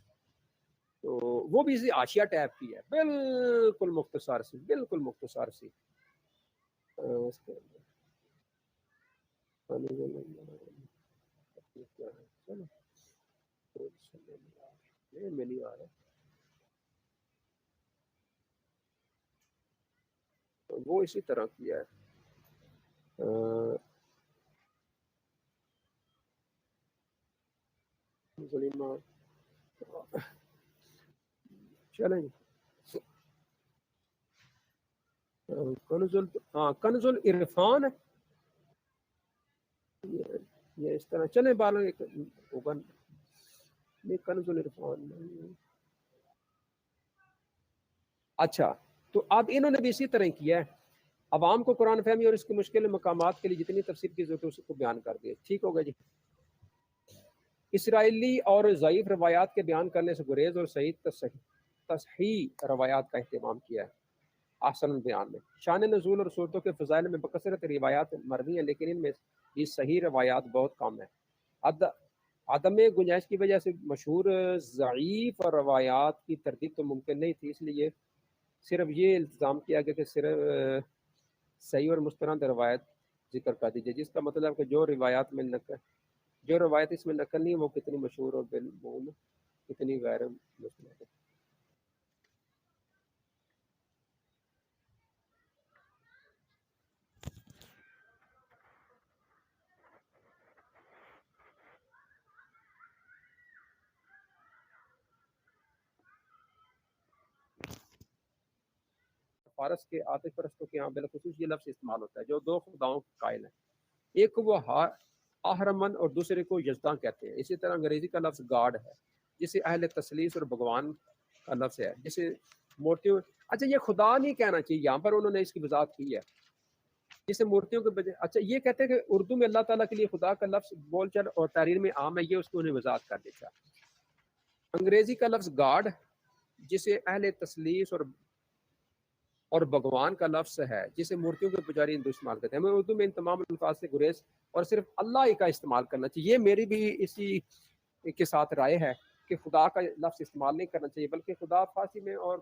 تو وہ بھی اسی حاشیہ ٹائپ کی ہے, بالکل مختصر سی, بالکل مختصر سی. اس کے میں نہیں آ رہا, وہ اسی طرح کیا ہے. چلیں کنز العرفان ہے یہ اس طرح. چلیں بالوں ہوگا نہیں, کنز العرفان. اچھا تو اب انہوں نے بھی اسی طرح کیا ہے, عوام کو قرآن فہمی اور اس کے مشکل مقامات کے لیے جتنی تفسیر کی ضرورت ہے اس کو بیان کر دیا. ٹھیک ہوگا جی. اسرائیلی اور ضعیف روایات کے بیان کرنے سے گریز اور صحیح تصحیح روایات کا اہتمام کیا ہے. احسن بیان میں شان نزول اور صورتوں کے فضائل میں بکثرت روایات مروی ہیں, لیکن ان میں یہ صحیح روایات بہت کم ہیں. عدم گنجائش کی وجہ سے مشہور ضعیف اور روایات کی تردید تو ممکن نہیں تھی, اس لیے صرف یہ التزام کیا گیا کہ صرف صحیح اور مستند روایت ذکر کر دیجیے, جس کا مطلب کہ جو روایت اس میں نقل نہیں وہ کتنی مشہور اور بالمعمول کتنی غیر مستند ہے. فارس کے عاطف پرستوں کے یہاں بالخصوص یہ لفظ استعمال ہوتا ہے جو دو خداؤں کے قائل ہیں, ایک کو وہ اہرمن اور دوسرے کو یزداں کہتے ہیں. اسی طرح انگریزی کا لفظ گاڈ ہے جسے اہل تثلیث اور بھگوان کا لفظ ہے, جسے مورتیوں. اچھا یہ خدا نہیں کہنا چاہیے, یہاں پر انہوں نے اس کی وضاحت کی ہے جسے مورتیوں کے بجائے. اچھا یہ کہتے ہیں کہ اردو میں اللہ تعالیٰ کے لیے خدا کا لفظ بول چال اور تحریر میں عام ہے, یہ اس کو انہیں وضاحت کر دیتا. انگریزی کا لفظ گاڈ جسے اہل تثلیث اور بھگوان کا لفظ ہے جسے مورتیوں کے پجاری ہندو استعمال کرتے ہیں. ہمیں اردو میں ان تمام الفاظ سے گریز اور صرف اللہ ہی کا استعمال کرنا چاہیے. یہ میری بھی اسی کے ساتھ رائے ہے کہ خدا کا لفظ استعمال نہیں کرنا چاہیے, بلکہ خدا فارسی میں اور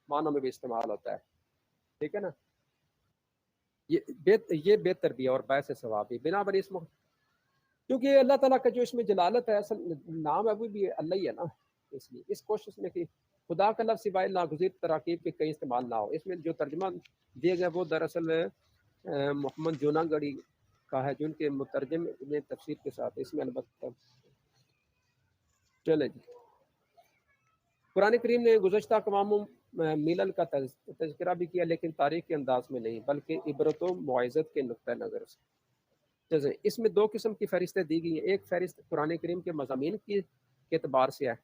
معنوں میں بھی استعمال ہوتا ہے. ٹھیک ہے نا, یہ بہتر بھی ہے اور باعث ثواب بھی. بنا بر اس کیونکہ اللہ تعالیٰ کا جو اس میں جلالت ہے, اصل نام ہے وہ بھی اللہ ہی ہے نا, اس لیے اس کوشش میں کہ خدا کا لفظ سوائے ناگزیر تراکیب کے کئی استعمال نہ ہو. اس میں جو ترجمہ دیا گیا وہ دراصل محمد جوناگڑی کا ہے, جن کے مترجم نے تفسیر کے ساتھ اس میں البتہ. چلے جی. قرآن کریم نے گزشتہ اقوام ملل کا تذکرہ بھی کیا, لیکن تاریخ کے انداز میں نہیں بلکہ عبرت و معزت کے نقطہ نظر سے. اس میں دو قسم کی فہرستیں دی گئی ہیں. ایک فہرست قرآن کریم کے مضامین کے اعتبار سے ہے,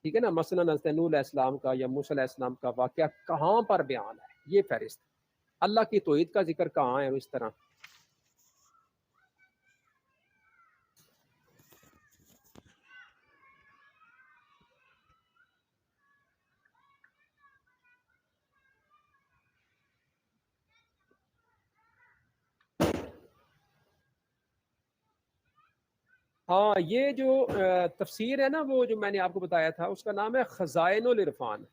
ٹھیک ہے نا, مثلا حضرت نوح علیہ السلام کا یا موسیٰ علیہ السلام کا واقعہ کہاں پر بیان ہے, یہ فہرست. اللہ کی توحید کا ذکر کہاں ہے, اس طرح. ہاں یہ جو تفسیر ہے نا, وہ جو میں نے آپ کو بتایا تھا اس کا نام ہے خزائن العرفان.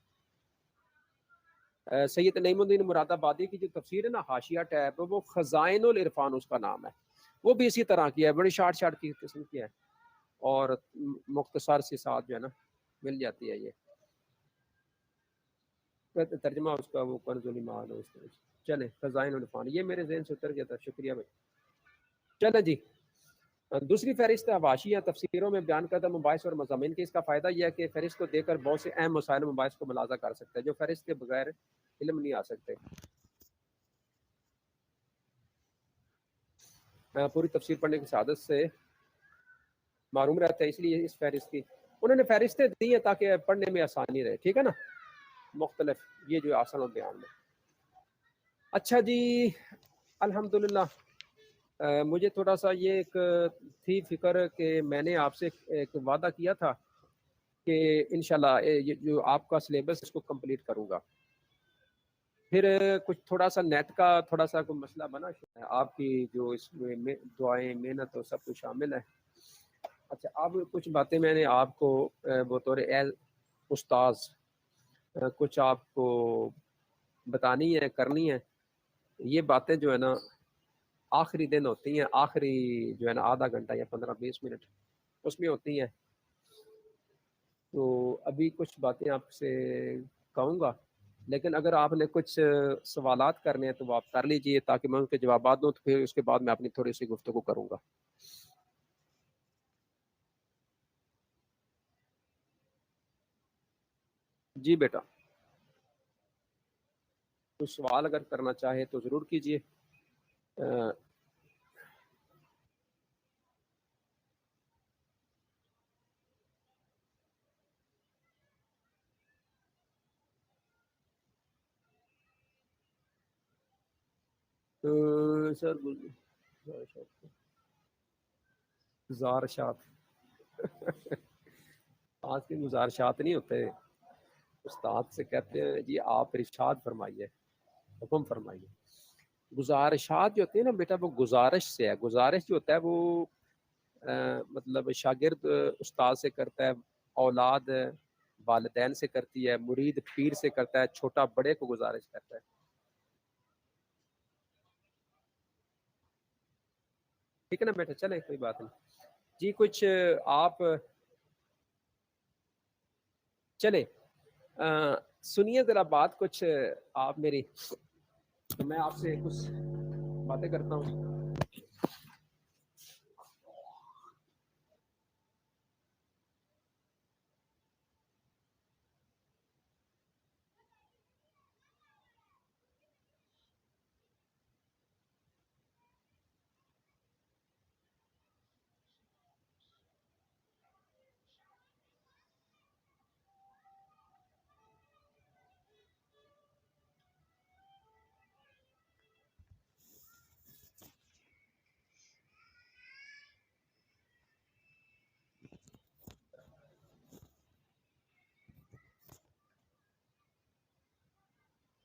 سید نعیم الدین مراد آبادی کی جو تفسیر ہے نا حاشیہ ٹیب, وہ خزائن العرفان اس کا نام ہے. وہ بھی اسی طرح کی ہے, بڑی شارٹ کی قسم کی ہے اور مختصر سی ساتھ جو ہے نا مل جاتی ہے. یہ ترجمہ اس کا وہ کنز الایمان ہے اس طرح. چلے خزائن العرفان, یہ میرے ذہن سے اتر گیا تھا, شکریہ بھائی. چلے جی. دوسری فہرست حواشی تفسیروں میں بیان کردہ مباحث اور مضامین کی. اس کا فائدہ یہ ہے کہ فہرست کو دیکھ کر بہت سے اہم مسائل مباحث کو ملاحظہ کر سکتے ہیں جو فہرست کے بغیر علم نہیں آ سکتے. پوری تفسیر پڑھنے کی سعادت سے معروم رہتا ہے, اس لیے اس فہرست کی انہوں نے فہرستیں دی ہیں تاکہ پڑھنے میں آسانی رہے. ٹھیک ہے نا, مختلف یہ جو آسان و بیان میں. اچھا جی, الحمدللہ. مجھے تھوڑا سا یہ ایک تھی فکر کہ میں نے آپ سے ایک وعدہ کیا تھا کہ انشاءاللہ یہ جو آپ کا سلیبس اس کو کمپلیٹ کروں گا. پھر کچھ تھوڑا سا نیٹ کا تھوڑا سا کوئی مسئلہ بنا، آپ کی جو اس میں دعائیں محنت اور سب کچھ شامل ہے. اچھا اب کچھ باتیں میں نے آپ کو بطور استاذ کچھ آپ کو بتانی ہے، کرنی ہے. یہ باتیں جو ہے نا آخری دن ہوتی ہیں، آخری جو ہے نا آدھا گھنٹہ یا 15-20 منٹ اس میں ہوتی ہیں. تو ابھی کچھ باتیں آپ سے کہوں گا، لیکن اگر آپ نے کچھ سوالات کرنے ہیں تو وہ آپ کر لیجئے تاکہ میں ان کے جوابات دوں، تو پھر اس کے بعد میں اپنی تھوڑی سی گفتگو کروں گا. جی بیٹا، کچھ سوال اگر کرنا چاہے تو ضرور کیجئے. سر گزارشات آج کے گزارشات نہیں ہوتے، استاد سے کہتے ہیں جی آپ ارشاد فرمائیے، حکم فرمائیے. گزارشات جو ہوتی ہیں نا بیٹا وہ گزارش سے ہے. گزارش جو ہوتا ہے وہ مطلب شاگرد استاد سے کرتا ہے، اولاد والدین سے کرتی ہے، مرید پیر سے کرتا ہے، چھوٹا بڑے کو گزارش کرتا ہے. ٹھیک ہے نا بیٹا، چلے کوئی بات نہیں. جی کچھ آپ چلے سنیے ذرا بات کچھ آپ میری، میں آپ سے کچھ باتیں کرتا ہوں.